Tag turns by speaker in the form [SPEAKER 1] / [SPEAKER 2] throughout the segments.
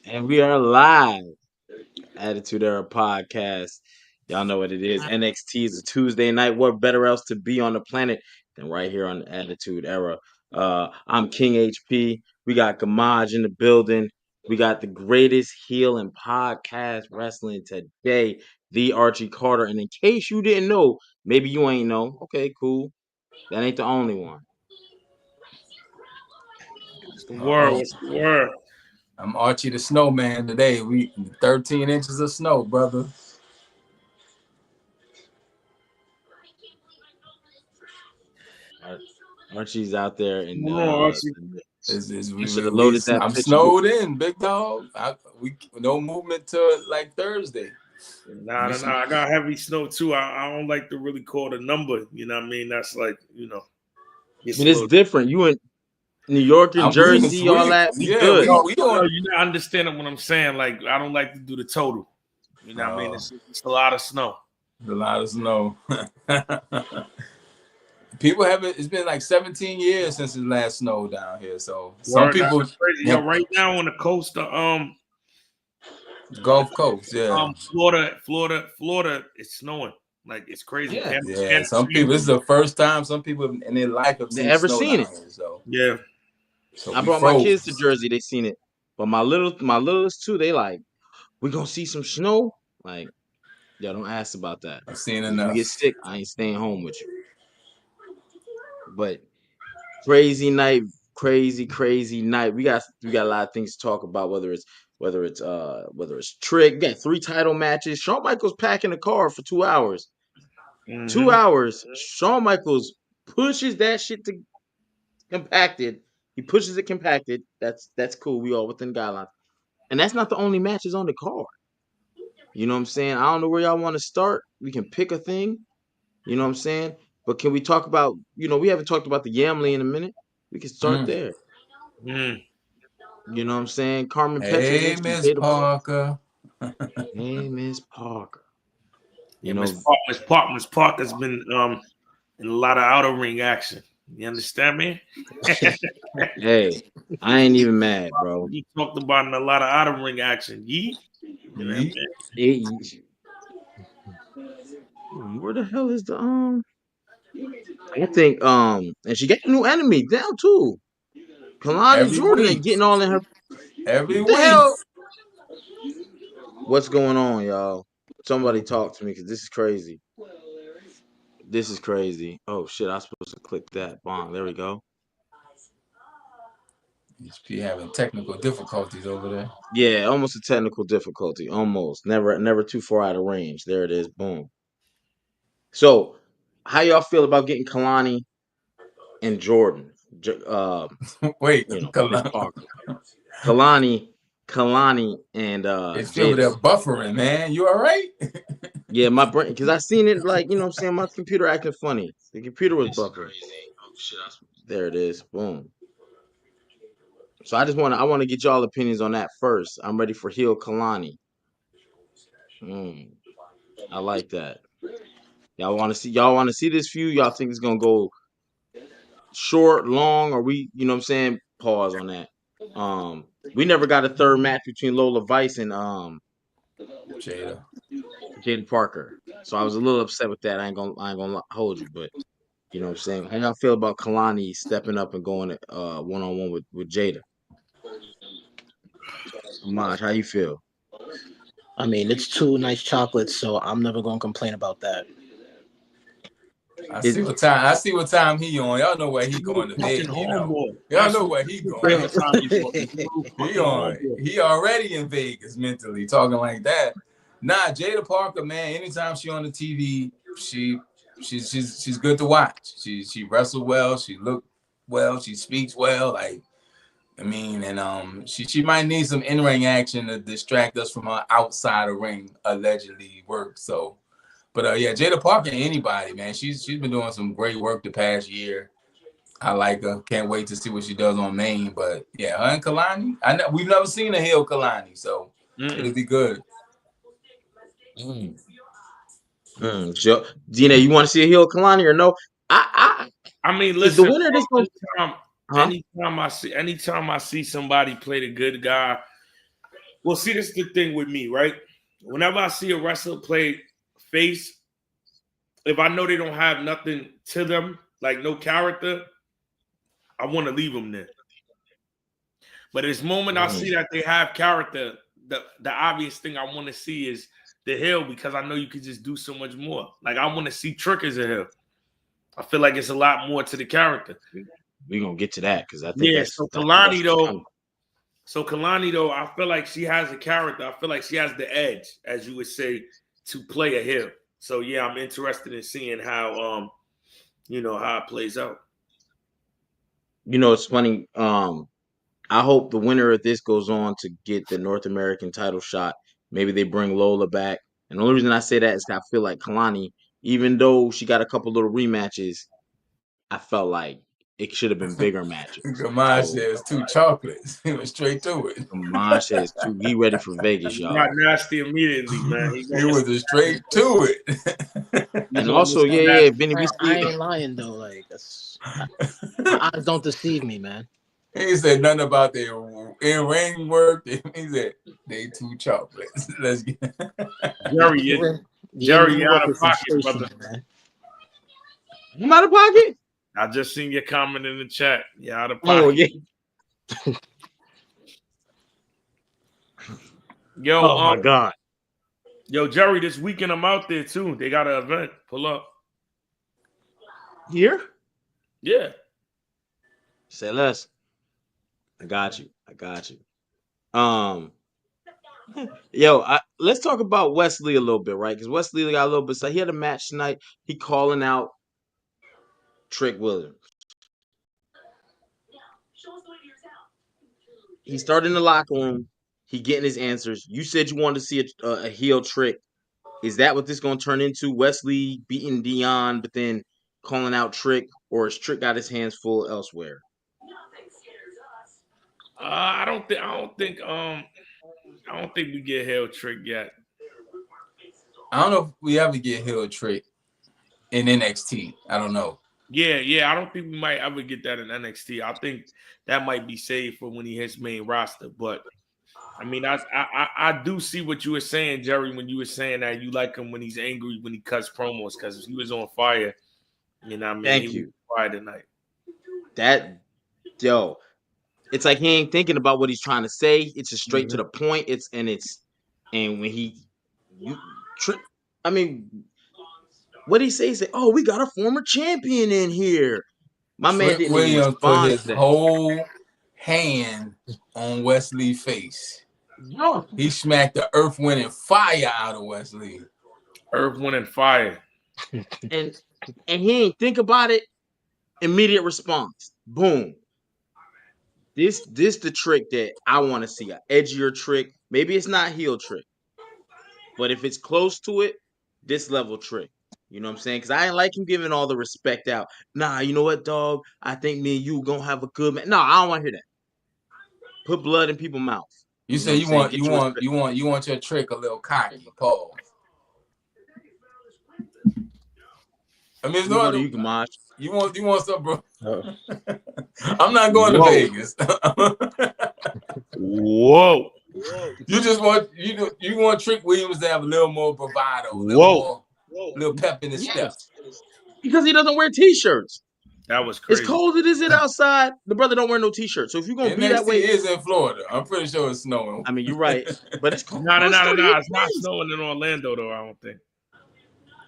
[SPEAKER 1] And we are live. Attitude Era podcast. Y'all know what it is. NXT is a Tuesday night. What better else to be on the planet than right here on the Attitude Era? I'm King HP. We got Gamaj in the building. We got the greatest heel in podcast wrestling today, the Archie Carter. And in case you didn't know, maybe you ain't know. Okay, cool. That ain't the only one.
[SPEAKER 2] What's the word? What's the word?
[SPEAKER 3] I'm Archie the Snowman today. We 13 inches of snow, brother.
[SPEAKER 1] Archie's out there in
[SPEAKER 3] We
[SPEAKER 1] should have loaded that
[SPEAKER 3] I'm
[SPEAKER 1] picture.
[SPEAKER 3] snowed in, big dog. No movement till like Thursday.
[SPEAKER 2] Nah. I got heavy snow too. I don't like to really call the number. You know what I mean? That's like,
[SPEAKER 1] it's different. You in New York and Jersey, all that. We good.
[SPEAKER 2] You're not understanding what I'm saying. Like, I don't like to do the total. You know what I mean? It's a lot of snow.
[SPEAKER 3] It's a lot of snow. People haven't. It's been like 17 years since the last snow down here. So some people
[SPEAKER 2] crazy. Yo, right now on the coast of
[SPEAKER 3] Gulf Coast, yeah.
[SPEAKER 2] Florida, it's snowing. Like, it's crazy.
[SPEAKER 3] Yeah. Some people, this is the first time some people in their life have seen it. So
[SPEAKER 2] yeah.
[SPEAKER 1] So I brought my kids to Jersey. They seen it, but my littlest too. They like, we gonna see some snow. Like, yeah, don't ask about that.
[SPEAKER 3] I've seen enough.
[SPEAKER 1] You get sick, I ain't staying home with you. But crazy night. We got a lot of things to talk about. Whether it's Trick. We got 3 title matches. Shawn Michaels packing the car for 2 hours. 2 hours. Shawn Michaels pushes that shit to compacted. He pushes it compacted. That's cool. We all within guidelines. And that's not the only matches on the card. You know what I'm saying? I don't know where y'all want to start. We can pick a thing. You know what I'm saying? But can we talk about, we haven't talked about the Yamley in a minute. We can start there. You know what I'm saying? Carmen Petra.
[SPEAKER 3] Hey, Miss Parker.
[SPEAKER 1] Hey, Miss Parker.
[SPEAKER 2] Miss Parker's been in a lot of outer ring action. You understand me?
[SPEAKER 1] Hey, I ain't even mad, bro.
[SPEAKER 2] You talked about in a lot of outer ring action.
[SPEAKER 1] Where the hell is the I think and she got a new enemy down too. Kelani Jordan ain't getting all in her
[SPEAKER 3] every
[SPEAKER 1] week. Hell? What's going on, y'all? Somebody talk to me because this is crazy. This is crazy. Oh shit! I'm supposed to click that. Bong. There we go.
[SPEAKER 3] HP having technical difficulties over there.
[SPEAKER 1] Yeah, almost a technical difficulty. Almost. Never too far out of range. There it is. Boom. So, how y'all feel about getting Kelani and Jordan?
[SPEAKER 3] Wait,
[SPEAKER 1] Kelani and
[SPEAKER 3] it's over there buffering, man. You all right?
[SPEAKER 1] Yeah, my brain, because I seen it, like, you know what I'm saying, my computer acting funny. The computer was buffering. There it is. Boom. So I want to get y'all opinions on that first. I'm ready for heel Kelani. I like that. Y'all want to see this feud? Y'all think it's gonna go short, long, or we, you know what I'm saying? Pause on that. We never got a third match between Lola Vice and Jada Parker. So I was a little upset with that. I ain't gonna hold you, but you know what I'm saying? How y'all feel about Kelani stepping up and going one-on-one with Jada? Maj, how you feel?
[SPEAKER 4] I mean, it's 2 nice chocolates, so I'm never gonna complain about that.
[SPEAKER 3] I see what time he on. Y'all know where he going to Vegas. Y'all know where he going. He already in Vegas mentally talking like that. Nah, Jada Parker, man. Anytime she on the TV, she's good to watch. She wrestled well. She looked well. She speaks well. Like, I mean, and she might need some in-ring action to distract us from her outside of ring allegedly work. So. But yeah, Jada Parker, anybody, man. She's been doing some great work the past year. I like her. Can't wait to see what she does on Maine. But yeah, her and Kelani, we've never seen a heel Kelani, so it'll be good.
[SPEAKER 1] Dina, you want to see a heel Kelani or no?
[SPEAKER 2] I mean, listen.
[SPEAKER 1] The winner Huh?
[SPEAKER 2] anytime I see somebody play the good guy, well, see, this is the thing with me, right? Whenever I see a wrestler play face, if I know they don't have nothing to them, like no character, I want to leave them there. But this moment I see that they have character, the obvious thing I want to see is the heel, because I know you could just do so much more. Like, I want to see Trick as a heel. I feel like it's a lot more to the character.
[SPEAKER 1] We're gonna get to that because I think that's
[SPEAKER 2] Kalani though. So Kalani though, I feel like she has a character. I feel like she has the edge, as you would say, to play a heel. So yeah, I'm interested in seeing how how it plays out.
[SPEAKER 1] It's funny. I hope the winner of this goes on to get the North American title shot. Maybe they bring Lola back. And the only reason I say that is I feel like Kalani, even though she got a couple little rematches, I felt like it should have been bigger matches.
[SPEAKER 3] Gamaj says 2 chocolates. He went straight to it.
[SPEAKER 1] Gamaj says he ready for Vegas, y'all.
[SPEAKER 2] Got nasty immediately, man.
[SPEAKER 3] He went straight to it.
[SPEAKER 1] And also, yeah, Vinny,
[SPEAKER 4] I ain't lying though. Like, my eyes don't deceive me, man.
[SPEAKER 3] He said nothing about their in-ring work. He said they 2 chocolates. Let's get
[SPEAKER 2] Jerry, you out of pocket, brother.
[SPEAKER 4] Man.
[SPEAKER 1] I'm out of pocket.
[SPEAKER 2] I just seen your comment in the chat. You're out of pocket.
[SPEAKER 1] Oh yeah.
[SPEAKER 2] Yo,
[SPEAKER 1] oh my God.
[SPEAKER 2] Yo, Jerry, this weekend I'm out there too. They got an event. Pull up.
[SPEAKER 1] Here?
[SPEAKER 2] Yeah.
[SPEAKER 1] Say less. I got you. Let's talk about Wes Lee a little bit, right? Because Wes Lee got a little bit. So he had a match tonight. He calling out Trick Williams. He started in the locker room. He getting his answers. You said you wanted to see a heel Trick. Is that what this going to turn into? Wes Lee beating Dion, but then calling out Trick, or has Trick got his hands full elsewhere?
[SPEAKER 2] I don't think we get heel Trick yet.
[SPEAKER 3] I don't know if we ever get heel Trick in NXT. I don't know.
[SPEAKER 2] Yeah. I don't think we might ever get that in NXT. I think that might be saved for when he hits main roster. But I mean, I do see what you were saying, Jerry, when you were saying that you like him when he's angry, when he cuts promos, because he was on fire. You know what I mean?
[SPEAKER 1] Thank
[SPEAKER 2] he
[SPEAKER 1] you.
[SPEAKER 2] Was on fire tonight.
[SPEAKER 1] It's like he ain't thinking about what he's trying to say. It's just straight to the point. What did he say? He said, "Oh, we got a former champion in here." My man didn't
[SPEAKER 3] Williams
[SPEAKER 1] even
[SPEAKER 3] put
[SPEAKER 1] respond
[SPEAKER 3] his
[SPEAKER 1] to that.
[SPEAKER 3] whole hand on Wes Lee's face. He smacked the earth, wind, and fire out of Wes Lee.
[SPEAKER 2] Earth, wind, and fire.
[SPEAKER 1] and he ain't think about it. Immediate response. Boom. This the Trick that I want to see. An edgier Trick. Maybe it's not heel Trick. But if it's close to it, this level Trick. You know what I'm saying? Because I ain't like him giving all the respect out. Nah, you know what, dog? I think me and you gonna have a good man. No, I don't want to hear that. Put blood in people's mouth.
[SPEAKER 3] You say you want your Trick a little cocky, Paul. I mean, it's no other. You want something, bro? I'm not going to Vegas.
[SPEAKER 2] Whoa.
[SPEAKER 3] You just want you want Trick Williams to have a little more bravado, a little pep in his step.
[SPEAKER 1] Because he doesn't wear t-shirts.
[SPEAKER 2] That was crazy.
[SPEAKER 1] As cold as it is outside, the brother don't wear no t-shirt. So if you're gonna be that way,
[SPEAKER 3] it is in Florida. I'm pretty sure it's snowing.
[SPEAKER 1] I mean, you're right, but it's cold.
[SPEAKER 2] No. It's not snowing in Orlando though. I don't think.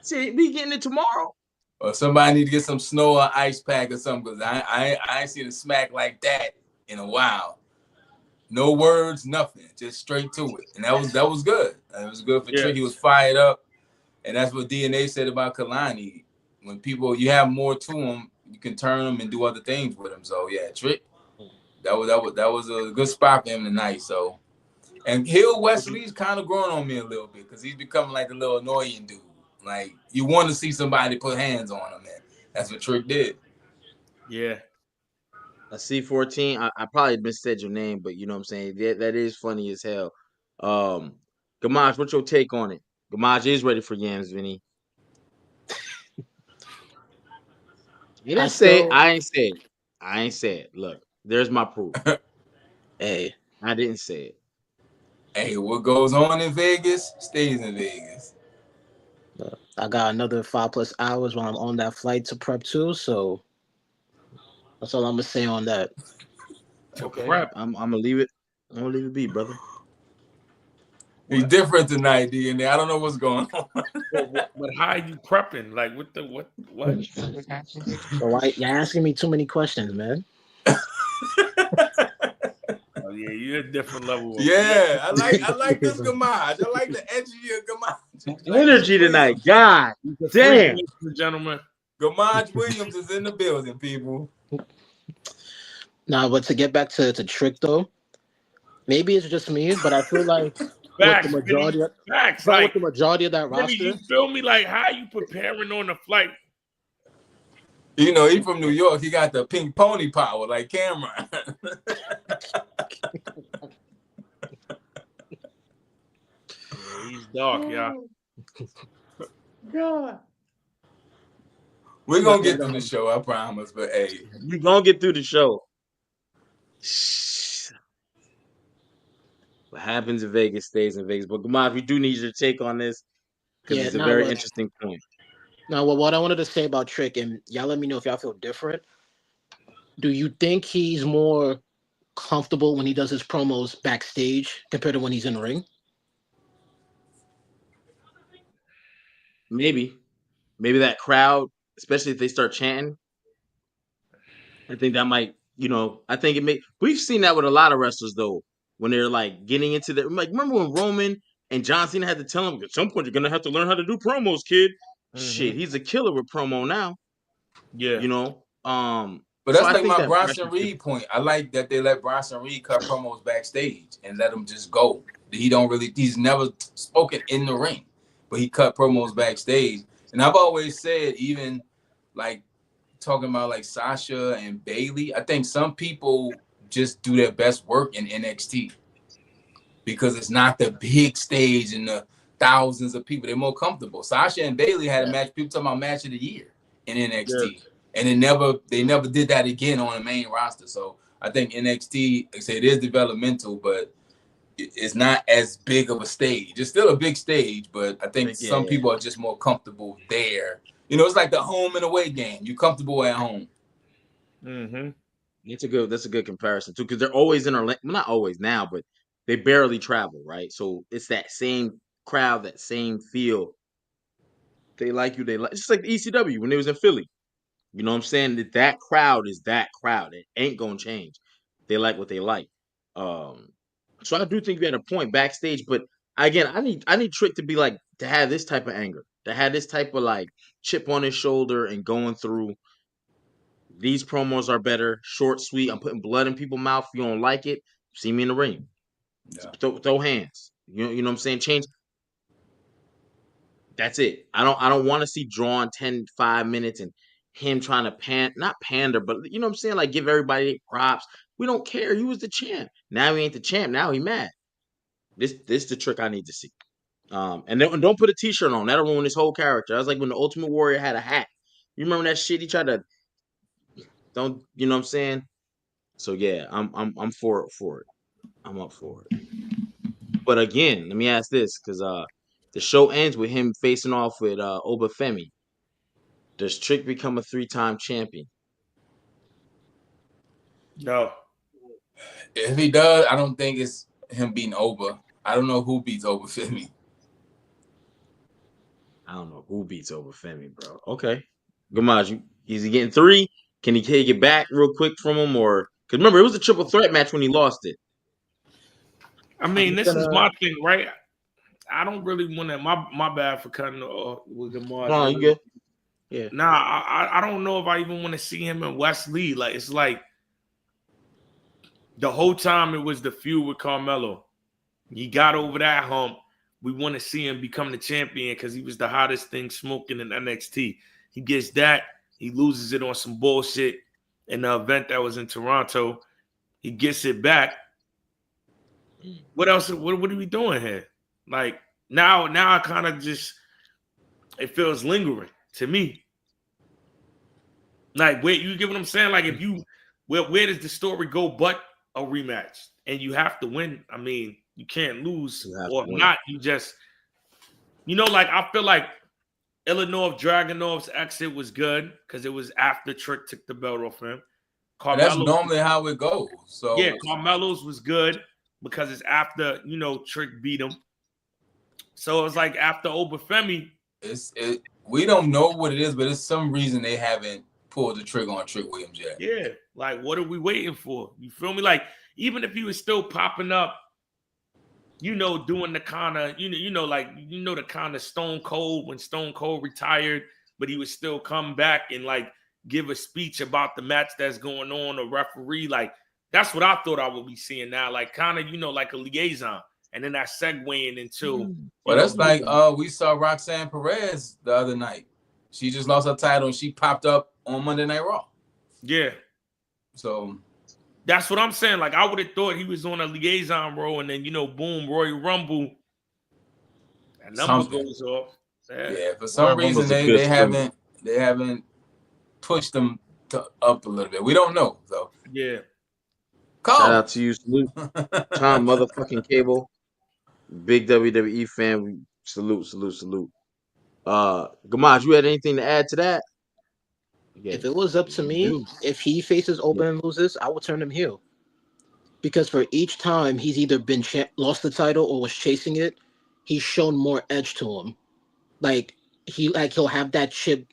[SPEAKER 1] See, we getting it tomorrow.
[SPEAKER 3] Or somebody need to get some snow or ice pack or something, because I ain't seen a smack like that in a while. No words, nothing, just straight to it, and that was good. It was good for Trick. He was fired up, and that's what DNA said about Kelani. When you have more to him, you can turn him and do other things with him. So yeah, Trick, that was a good spot for him tonight. So, and Hill Wes Lee's kind of growing on me a little bit because he's becoming like a little annoying dude. Like, you want to see somebody put hands on him, man. That's what Trick did.
[SPEAKER 2] Yeah.
[SPEAKER 1] A C14. I probably missaid your name, but you know what I'm saying? That is funny as hell. Gamaj, what's your take on it? Gamaj is ready for yams, Vinny. You didn't say it. I ain't say it. I ain't say it. Look, there's my proof.
[SPEAKER 4] Hey,
[SPEAKER 1] I didn't say it.
[SPEAKER 3] Hey, what goes on in Vegas stays in Vegas.
[SPEAKER 4] I got another 5+ hours while I'm on that flight to prep too. So that's all I'm gonna say on that.
[SPEAKER 2] To
[SPEAKER 1] Okay,
[SPEAKER 2] prep.
[SPEAKER 1] I'm gonna leave it. I'm gonna leave it be, brother.
[SPEAKER 3] He's different tonight, DNA. I don't know what's going on.
[SPEAKER 2] But how are you prepping? Like what?
[SPEAKER 4] So why you're asking me too many questions, man?
[SPEAKER 2] Oh yeah, you're a different level of
[SPEAKER 3] Yeah, I like this Gamage. I like the energy of Gamage.
[SPEAKER 1] Energy tonight, God damn.
[SPEAKER 2] ladies and gentlemen.
[SPEAKER 3] Gamage Williams is in the building, people.
[SPEAKER 4] Nah, but to get back to Trick though, maybe it's just me, but I feel like with the
[SPEAKER 2] Facts,
[SPEAKER 4] majority of
[SPEAKER 2] facts.
[SPEAKER 4] with
[SPEAKER 2] Like,
[SPEAKER 4] the majority of that
[SPEAKER 2] Vinny,
[SPEAKER 4] roster,
[SPEAKER 2] you feel me? Like, how you preparing on the flight?
[SPEAKER 3] You know, he from New York. He got the pink pony power like Cameron.
[SPEAKER 2] Yeah, he's dark, y'all.
[SPEAKER 1] God.
[SPEAKER 3] We're gonna get through the show, I promise. But hey,
[SPEAKER 1] You gonna get through the show. What happens in Vegas stays in Vegas. But Gamaj, we do need your take on this because
[SPEAKER 4] yeah.
[SPEAKER 1] it's a very interesting point.
[SPEAKER 4] Now, what I wanted to say about Trick, and y'all let me know if y'all feel different. Do you think he's more comfortable when he does his promos backstage compared to when he's in the ring?
[SPEAKER 1] Maybe that crowd, especially if they start chanting, I think that might, I think it may. We've seen that with a lot of wrestlers though, when they're like getting into the like. Remember when Roman and John Cena had to tell him at some point you're gonna have to learn how to do promos, kid. Shit, he's a killer with promo now.
[SPEAKER 2] Yeah.
[SPEAKER 3] but
[SPEAKER 1] So
[SPEAKER 3] that's
[SPEAKER 1] I
[SPEAKER 3] like
[SPEAKER 1] think
[SPEAKER 3] my
[SPEAKER 1] that
[SPEAKER 3] Bronson Reed point. I like that they let Bronson Reed cut promos backstage and let him just go. He's never spoken in the ring, but he cut promos backstage. And I've always said, even like talking about like Sasha and Bayley, I think some people just do their best work in NXT because it's not the big stage and the thousands of people. They're more comfortable. Sasha and Bayley had a match. People talking about match of the year in NXT.
[SPEAKER 2] Yes.
[SPEAKER 3] And they never did that again on the main roster. So I think NXT, like I say, it is developmental, but it's not as big of a stage. It's still a big stage, but I think some people are just more comfortable there. It's like the home and away game. You're comfortable at home.
[SPEAKER 1] That's a good comparison too, because they're always in Orlando. Well, not always now, but they barely travel, right? So it's that same crowd, that same feel. They like you. They like just like the ECW when they was in Philly. You know what I'm saying? That crowd is that crowd. It ain't gonna change. They like what they like. So I do think we had a point backstage, but again, I need Trick to be like to have this type of anger, to have this type of like chip on his shoulder and going through. These promos are better, short, sweet. I'm putting blood in people's mouth. If you don't like it, see me in the ring.
[SPEAKER 3] Yeah.
[SPEAKER 1] Throw hands. You know what I'm saying? Change. That's it. I don't want to see drawn 5 minutes and him trying to not pander, but you know what I'm saying? Like give everybody props. We don't care. He was the champ. Now he ain't the champ. Now he mad. This the trick I need to see. And don't put a t-shirt on. That'll ruin his whole character. I was like when the Ultimate Warrior had a hat. You remember that shit? He tried to you know what I'm saying? So yeah, I'm for it. I'm up for it. But again, let me ask this, because the show ends with him facing off with Obafemi. Does Trick become a 3-time champion?
[SPEAKER 2] No.
[SPEAKER 3] If he does, I don't think it's him beating Oba. I don't know who beats Obafemi.
[SPEAKER 1] I don't know who beats Obafemi, bro. Okay. Gamaj, is he getting 3? Can he take it back real quick from him? Or because remember, it was a triple threat match when he lost it.
[SPEAKER 2] I mean, this is my thing, right? I don't really want to. My bad for cutting with the Mars.
[SPEAKER 1] No, you good.
[SPEAKER 4] Yeah.
[SPEAKER 2] Nah, I don't know if I even want to see him and Wes Lee. Like it's like the whole time it was the feud with Carmelo. He got over that hump. We want to see him become the champion because he was the hottest thing smoking in NXT. He gets that. He loses it on some bullshit in the event that was in Toronto. He gets it back. What else? What are we doing here? Like now I kind of just it feels lingering to me. Like, wait, you get what I'm saying? Like, if you where does the story go but a rematch? And you have to win. I mean, you can't lose. Or if not, you just, like, I feel like Ilyanov Dragunov's exit was good because it was after Trick took the belt off him.
[SPEAKER 3] That's normally how it goes. So
[SPEAKER 2] yeah, Carmelo's was good because it's after, Trick beat him. So it was like after Obafemi.
[SPEAKER 3] We don't know what it is, but it's some reason they haven't pulled the trigger on Trick Williams yet.
[SPEAKER 2] Yeah, like what are we waiting for? You feel me? Like even if he was still popping up, doing the kind of, the kind of Stone Cold when Stone Cold retired, but he would still come back and like give a speech about the match that's going on, a referee. Like that's what I thought I would be seeing now, like kind of, like a liaison. And then that segueing into.
[SPEAKER 3] Well, that's like we saw Roxanne Perez the other night. She just lost her title and she popped up on Monday Night Raw.
[SPEAKER 2] Yeah.
[SPEAKER 3] So
[SPEAKER 2] that's what I'm saying. Like I would have thought he was on a liaison role, and then boom, Royal Rumble. That number goes off.
[SPEAKER 3] Yeah, for some reason they haven't pushed them up a little bit. We don't know though.
[SPEAKER 2] Yeah.
[SPEAKER 1] Shout out to you, salute. Tom motherfucking Cable. Big WWE fan. Salute. Gamaj, you had anything to add to that?
[SPEAKER 4] If it was up to me, if he faces Open and loses, I would turn him heel. Because for each time he's either been lost the title or was chasing it, he's shown more edge to him. Like he'll have that chip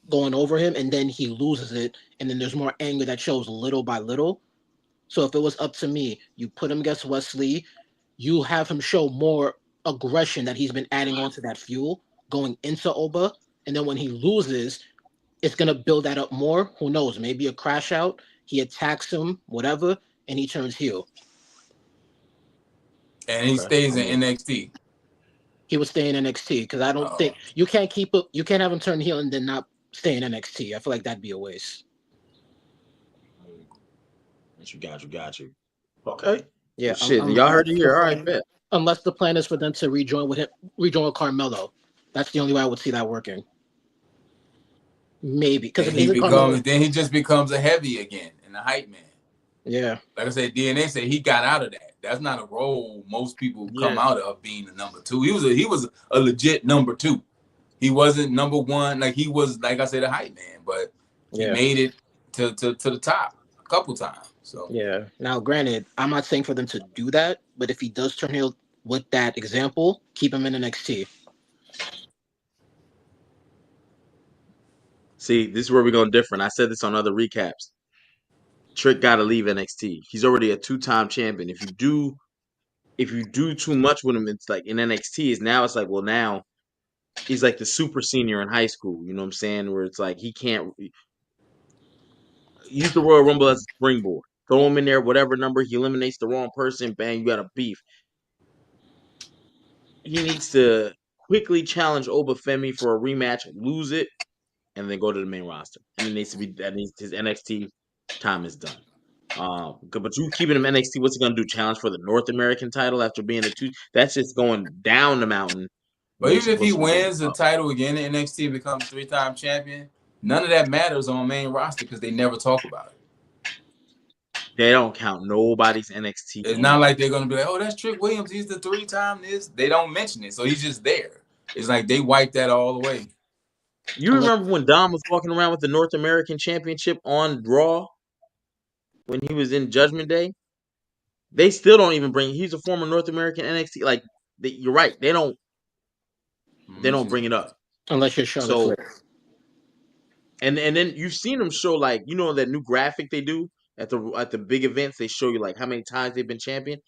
[SPEAKER 4] going over him, and then he loses it, and then there's more anger that shows little by little. So if it was up to me, you put him against Wes Lee, you have him show more aggression that he's been adding onto that fuel going into Oba, and then when he loses, it's going to build that up more. Who knows? Maybe a crash out. He attacks him, whatever, and he turns heel.
[SPEAKER 3] And he stays in NXT.
[SPEAKER 4] He would stay in NXT because I don't think you can't have him turn heel and then not stay in NXT. I feel like that'd be a waste.
[SPEAKER 1] Got you. Okay.
[SPEAKER 4] Yeah.
[SPEAKER 1] Shit, y'all heard it here. All right, bet.
[SPEAKER 4] Unless the plan is for them to rejoin with Carmelo. That's the only way I would see that working. Maybe because
[SPEAKER 3] then he just becomes a heavy again and a hype man.
[SPEAKER 4] Yeah,
[SPEAKER 3] like I said, DNA said he got out of that. That's not a role most people come out of being a number two. He was a legit number two. He wasn't number one. Like he was, like I said, a hype man, but he made it to the top a couple times. So
[SPEAKER 4] yeah. Now, granted, I'm not saying for them to do that, but if he does turn heel with that example, keep him in NXT.
[SPEAKER 1] See, this is where we're going different. I said this on other recaps. Trick got to leave NXT. He's already a 2-time champion. If you do too much with him, it's like in NXT it's like, well, now he's like the super senior in high school. You know what I'm saying? Where it's like he can't use the Royal Rumble as a springboard. Throw him in there, whatever number, he eliminates the wrong person, bang, you got a beef. He needs to quickly challenge Obafemi for a rematch, lose it, and then go to the main roster. And it needs to be his NXT time is done. But you keeping him NXT, what's he gonna do? Challenge for the North American title after being a 2? That's just going down the mountain.
[SPEAKER 3] But even if he wins the title again in NXT and becomes 3-time champion, none of that matters on main roster because they never talk about it.
[SPEAKER 1] They don't count nobody's NXT.
[SPEAKER 3] It's not like they're gonna be like, oh, that's Trick Williams. He's the 3-time this. They don't mention it, so he's just there. It's like they wiped that all away.
[SPEAKER 1] You remember when Dom was walking around with the North American Championship on Raw when he was in Judgment Day? They still don't even bring. He's a former North American NXT. Like you're right. They don't bring it up
[SPEAKER 4] unless you're Charlotte Flair.
[SPEAKER 1] And then you've seen them show like that new graphic they do at the big events. They show you like how many times they've been champion.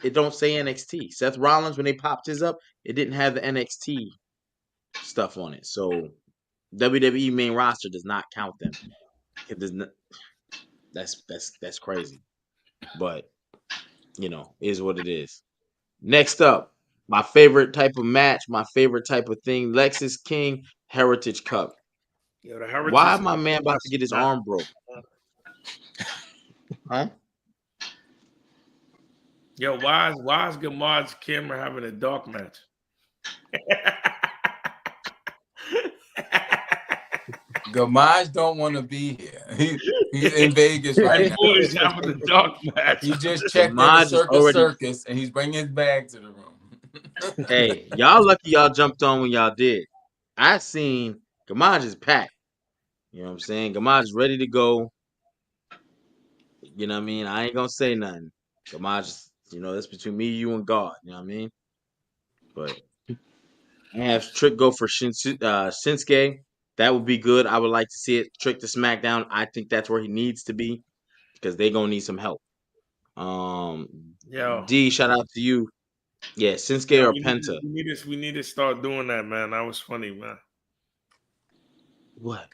[SPEAKER 1] It don't say NXT. Seth Rollins, when they popped his up, it didn't have the NXT stuff on it. So WWE main roster does not count them. It does not. That's crazy. But is what it is. Next up, my favorite type of match, my favorite type of thing, Lexis King Heritage Cup.
[SPEAKER 2] Yo, the Heritage
[SPEAKER 1] Why is my man about to get his arm broke? Huh?
[SPEAKER 2] Yo, why is Gamad's camera having a dark match?
[SPEAKER 3] Gamaj don't want to be here. He's in Vegas right now.
[SPEAKER 2] Boys having the dark match.
[SPEAKER 3] He just checked in the circus, and he's bringing his bag to the room.
[SPEAKER 1] Hey, y'all lucky y'all jumped on when y'all did. I seen Gamaj is packed. You know what I'm saying? Gamaj is ready to go. You know what I mean? I ain't gonna say nothing. Gamaj, that's between me, you, and God. You know what I mean? But I have Trick go for Shinsuke. That would be good. I would like to see it. Trick to SmackDown. I think that's where he needs to be because they gonna need some help. D, shout out to you. Yeah, Shinsuke or Penta.
[SPEAKER 2] We need to start doing that, man. That was funny, man.
[SPEAKER 1] What?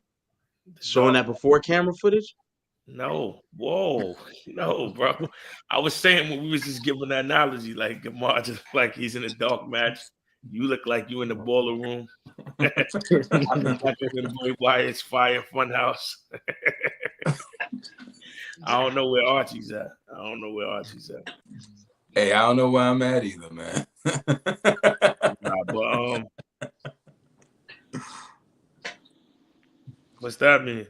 [SPEAKER 1] Showing that before camera footage?
[SPEAKER 2] No. Whoa. No, bro. I was saying when we was just giving that analogy, like Gamar just like he's in a dark match. You look like you in the boiler room. I look like I'm in the Boy Wyatt's Fire Funhouse. I don't know where Archie's at.
[SPEAKER 3] Hey, I don't know where I'm at either, man.
[SPEAKER 2] What's that mean?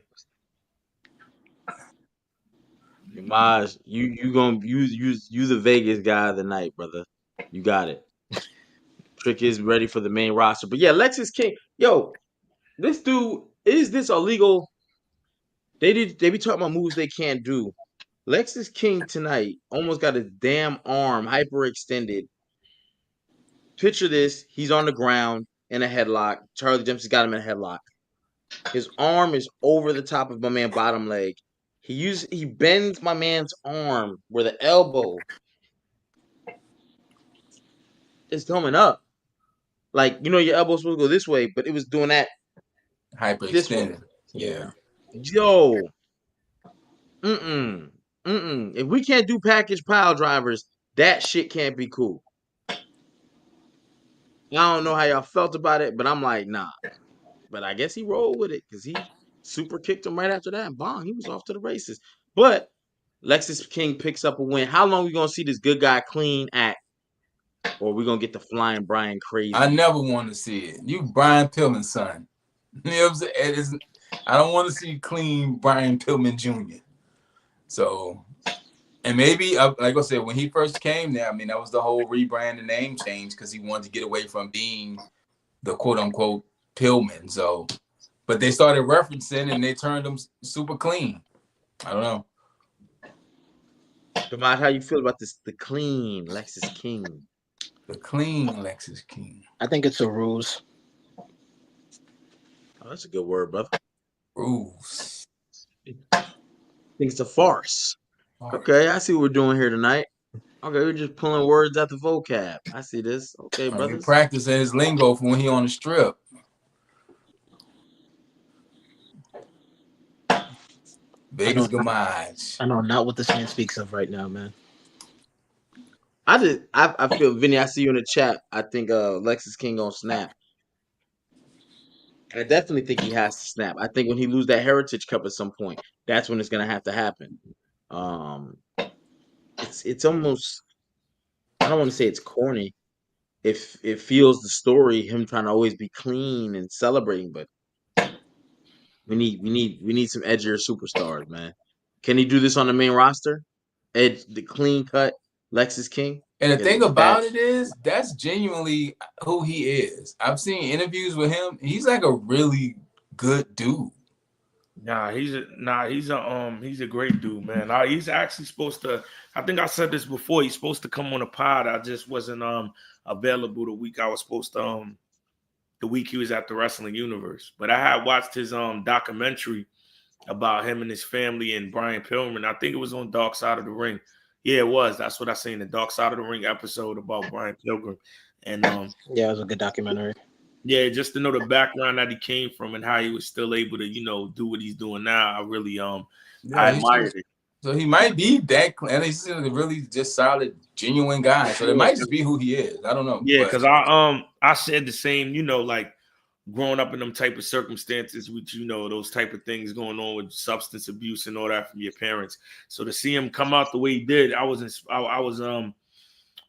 [SPEAKER 1] Maj, you the Vegas guy of the night, brother. You got it. Trick is ready for the main roster. But yeah, Lexis King. Yo, this dude, is this illegal? They be talking about moves they can't do. Lexis King tonight almost got his damn arm hyperextended. Picture this. He's on the ground in a headlock. Charlie Dempsey's got him in a headlock. His arm is over the top of my man's bottom leg. He bends my man's arm where the elbow is coming up. Like, your elbow's supposed to go this way, but it was doing that this way.
[SPEAKER 4] Yeah.
[SPEAKER 1] Yo. If we can't do package pile drivers, that shit can't be cool. I don't know how y'all felt about it, but I'm like, nah. But I guess he rolled with it because he super kicked him right after that. And bang, he was off to the races. But Lexis King picks up a win. How long we gonna see this good guy clean act? Or we gonna get the flying Brian crazy?
[SPEAKER 3] I never want to see it. You Brian Pillman's son. You know what I'm saying? I don't want to see clean Brian Pillman Jr. So, and maybe, like I said, when he first came there, I mean, that was the whole rebrand and name change because he wanted to get away from being the quote-unquote Pillman. So, but they started referencing and they turned him super clean. I don't know.
[SPEAKER 1] Damad, how you feel about this? The clean Lexis King.
[SPEAKER 3] The clean Lexis King.
[SPEAKER 4] I think it's a ruse.
[SPEAKER 1] Oh, that's a good word, brother.
[SPEAKER 3] Ruse.
[SPEAKER 1] I think it's a farce. Okay, I see what we're doing here tonight. Okay, we're just pulling words out the vocab. I see this. Okay, brother.
[SPEAKER 3] He practicing his lingo for when he on the strip. Vegas Gamage.
[SPEAKER 4] I know not what this man speaks of right now, man.
[SPEAKER 1] I feel, Vinny, I see you in the chat. I think Lexis King gonna snap. I definitely think he has to snap. I think when he lose that Heritage Cup at some point, that's when it's gonna have to happen. It's almost, I don't want to say it's corny. If it feels the story, him trying to always be clean and celebrating, but we need some edgier superstars, man. Can he do this on the main roster? The clean cut Lexis King.
[SPEAKER 3] And the thing about it is, that's genuinely who he is. I've seen interviews with him. He's like a really good dude.
[SPEAKER 2] He's a great dude, man. He's actually supposed to. I think I said this before. He's supposed to come on a pod. I just wasn't available the week I was supposed to. The week he was at the Wrestling Universe, but I had watched his documentary about him and his family and Brian Pillman. I think it was on Dark Side of the Ring. Yeah, it was. That's what I seen, the Dark Side of the Ring episode about Brian Pilgrim. And
[SPEAKER 4] yeah, it was a good documentary.
[SPEAKER 2] Yeah, just to know the background that he came from and how he was still able to, do what he's doing now. I really I admired it.
[SPEAKER 3] So he might be that, and he's a really just solid, genuine guy. So it might just be who he is. I don't know.
[SPEAKER 2] Yeah, because I said the same, like growing up in them type of circumstances with, those type of things going on with substance abuse and all that from your parents. So to see him come out the way he did, I was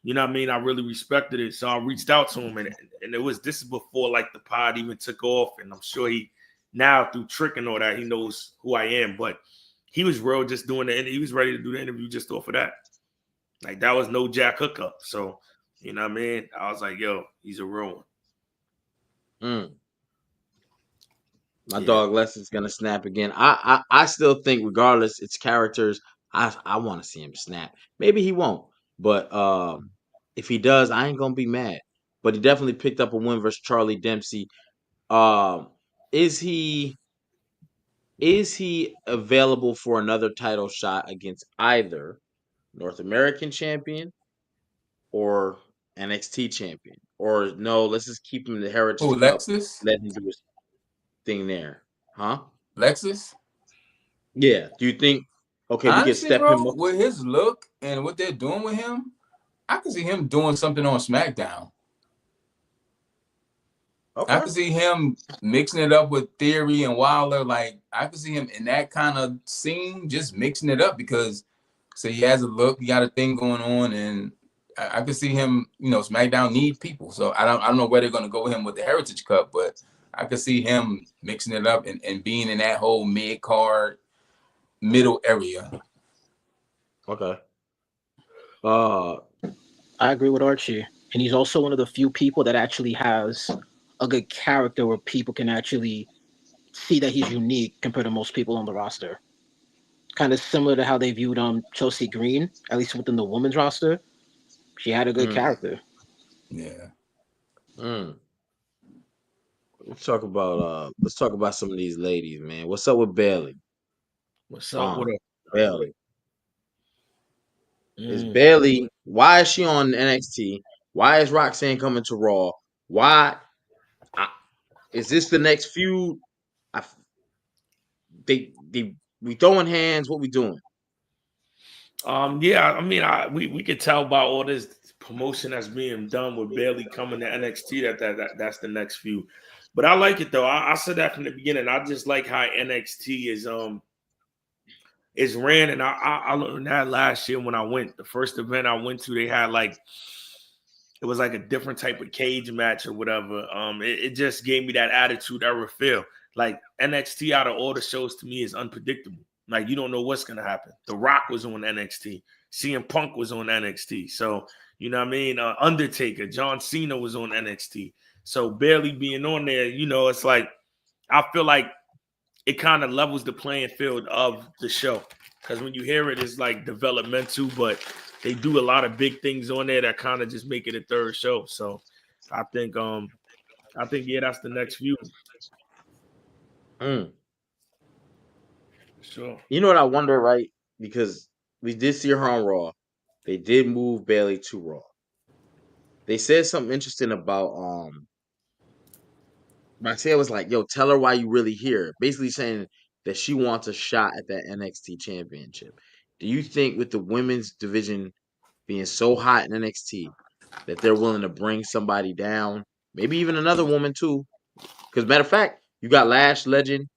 [SPEAKER 2] you know what I mean? I really respected it. So I reached out to him and this is before like the pod even took off. And I'm sure he now through Trick and all that, he knows who I am. But he was real just doing the interview. He was ready to do the interview just off of that. Like, that was no Jack hookup. So, you know what I mean? I was like, yo, he's a real one.
[SPEAKER 1] My dog Les is gonna snap again. I still think, regardless, it's characters. I want to see him snap. Maybe he won't, but if he does, I ain't gonna be mad. But he definitely picked up a win versus Charlie Dempsey. Is he available for another title shot against either North American champion or NXT champion? Or no, let's just keep him in the Heritage Cup.
[SPEAKER 3] Lexis?
[SPEAKER 1] Let him do his thing there, huh?
[SPEAKER 3] Lexis?
[SPEAKER 1] Yeah. Do you think? Okay,
[SPEAKER 3] honestly,
[SPEAKER 1] we can step him up
[SPEAKER 3] with his look and what they're doing with him. I can see him doing something on SmackDown. Okay. I can see him mixing it up with Theory and Wilder. Like, I can see him in that kind of scene, just mixing it up because, he has a look, he got a thing going on, and I can see him. SmackDown need people, so I don't know where they're going to go with him with the Heritage Cup, but I could see him mixing it up and being in that whole mid card, middle area.
[SPEAKER 1] Okay.
[SPEAKER 4] I agree with Archie, and he's also one of the few people that actually has a good character where people can actually see that he's unique compared to most people on the roster. Kind of similar to how they viewed Chelsea Green, at least within the women's roster. She had a good character.
[SPEAKER 3] Yeah.
[SPEAKER 1] Let's talk about some of these ladies, man. What's up with Bayley?
[SPEAKER 2] What's up with
[SPEAKER 1] Bayley? Is Bayley? Why is she on NXT? Why is Roxanne coming to Raw? Why is this the next feud? We throwing hands. What we doing?
[SPEAKER 2] Yeah, I mean, we could tell by all this promotion that's being done with Bayley coming to NXT that's the next feud. But I like it though. I said that from the beginning. I just like how NXT is ran, and I learned that last year when I went. The first event I went to, they had it was like a different type of cage match or whatever. It just gave me that attitude era feel. Like, NXT out of all the shows to me is unpredictable. Like, you don't know what's gonna happen. The Rock was on NXT. CM Punk was on NXT. So, you know what I mean? Undertaker, John Cena was on NXT. So Bayley being on there, it's like, I feel like it kind of levels the playing field of the show. Because when you hear it, it's like developmental, but they do a lot of big things on there that kind of just make it a third show. So I think yeah, that's the next feud. Sure.
[SPEAKER 1] You know what I wonder, right? Because we did see her on Raw. They did move Bayley to Raw. They said something interesting about Roxanne was like, yo, tell her why you really here. Basically saying that she wants a shot at that NXT championship. Do you think with the women's division being so hot in NXT that they're willing to bring somebody down? Maybe even another woman too. Because matter of fact, you got Lash Legend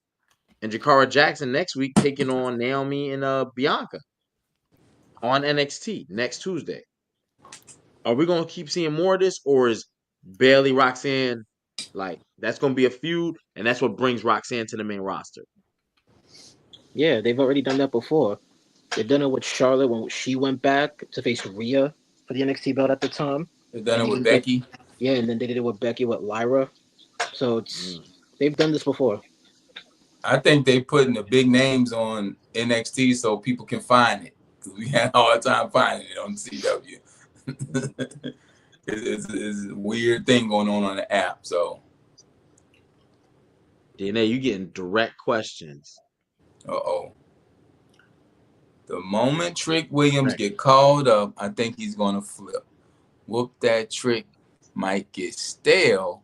[SPEAKER 1] and Jakara Jackson next week taking on Naomi and Bianca on NXT next Tuesday. Are we gonna keep seeing more of this, or is Bayley Roxanne like that's gonna be a feud, and that's what brings Roxanne to the main roster?
[SPEAKER 4] Yeah, they've already done that before. They've done it with Charlotte when she went back to face Rhea for the NXT belt at the time.
[SPEAKER 3] They've done it with Becky.
[SPEAKER 4] Yeah, and then they did it with Becky with Lyra. So they've done this before.
[SPEAKER 3] I think they putting the big names on NXT so people can find it, because we had a hard time finding it on CW. It's a weird thing going on the app. So,
[SPEAKER 1] DNA, you getting direct questions.
[SPEAKER 3] The moment Trick Williams get called up, I think he's gonna flip. Whoop that Trick might get stale.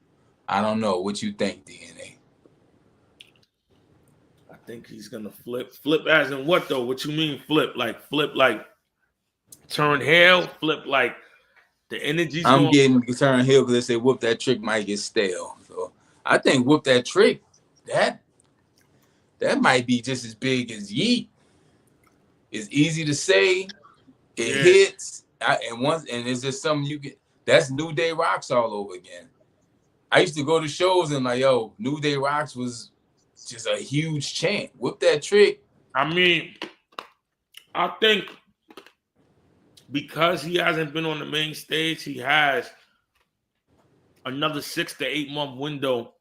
[SPEAKER 3] I don't know. What you think, DNA?
[SPEAKER 2] I think he's gonna flip. Flip as in what though? What you mean flip? Like flip like turn heel? Flip like the energy's
[SPEAKER 3] I'm getting turn heel because they say whoop that Trick might get stale. So I think whoop that Trick, that might be just as big as Yeet. It's easy to say. It hits. And it's just something you get. That's New Day Rocks all over again. I used to go to shows and like, yo, New Day Rocks was just a huge chant. Whoop that trick.
[SPEAKER 2] I mean, I think because he hasn't been on the main stage, he has another 6 to 8 month window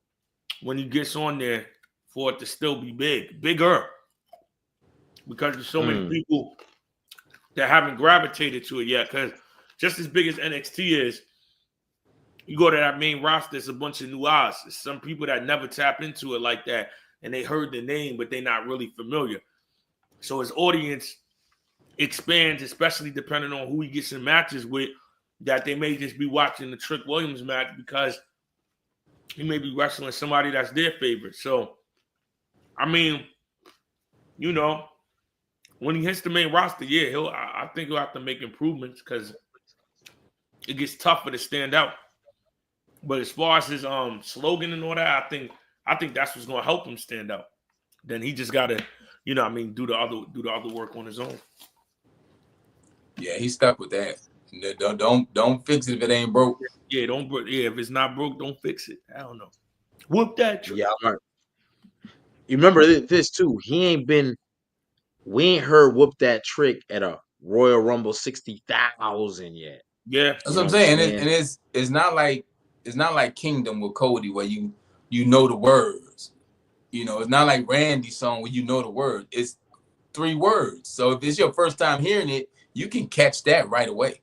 [SPEAKER 2] when he gets on there for it to still be bigger. Because there's so many people that haven't gravitated to it yet. Because just as big as NXT is, you go to that main roster, it's a bunch of new eyes. There's some people that never tap into it like that, and they heard the name, but they're not really familiar. So his audience expands, especially depending on who he gets in matches with, that they may just be watching the Trick Williams match because he may be wrestling somebody that's their favorite. So, I mean, you know, when he hits the main roster, yeah, I think he'll have to make improvements because it gets tougher to stand out. But as far as his slogan and all that, I think that's what's going to help him stand out. Then he just got to, you know, do the other work on his own.
[SPEAKER 3] Yeah, he's stuck with that. Don't fix it if it ain't broke.
[SPEAKER 2] Yeah, if it's not broke, don't fix it. I don't know. Whoop that trick.
[SPEAKER 1] Yeah, right. You remember this too. We ain't heard whoop that trick at a Royal Rumble 60,000 yet.
[SPEAKER 2] Yeah,
[SPEAKER 3] that's what I'm saying. And it's not like Kingdom with Cody where you know the words. You know, it's not like Randy's song where you know the word. It's 3 words. So if it's your first time hearing it, you can catch that right away.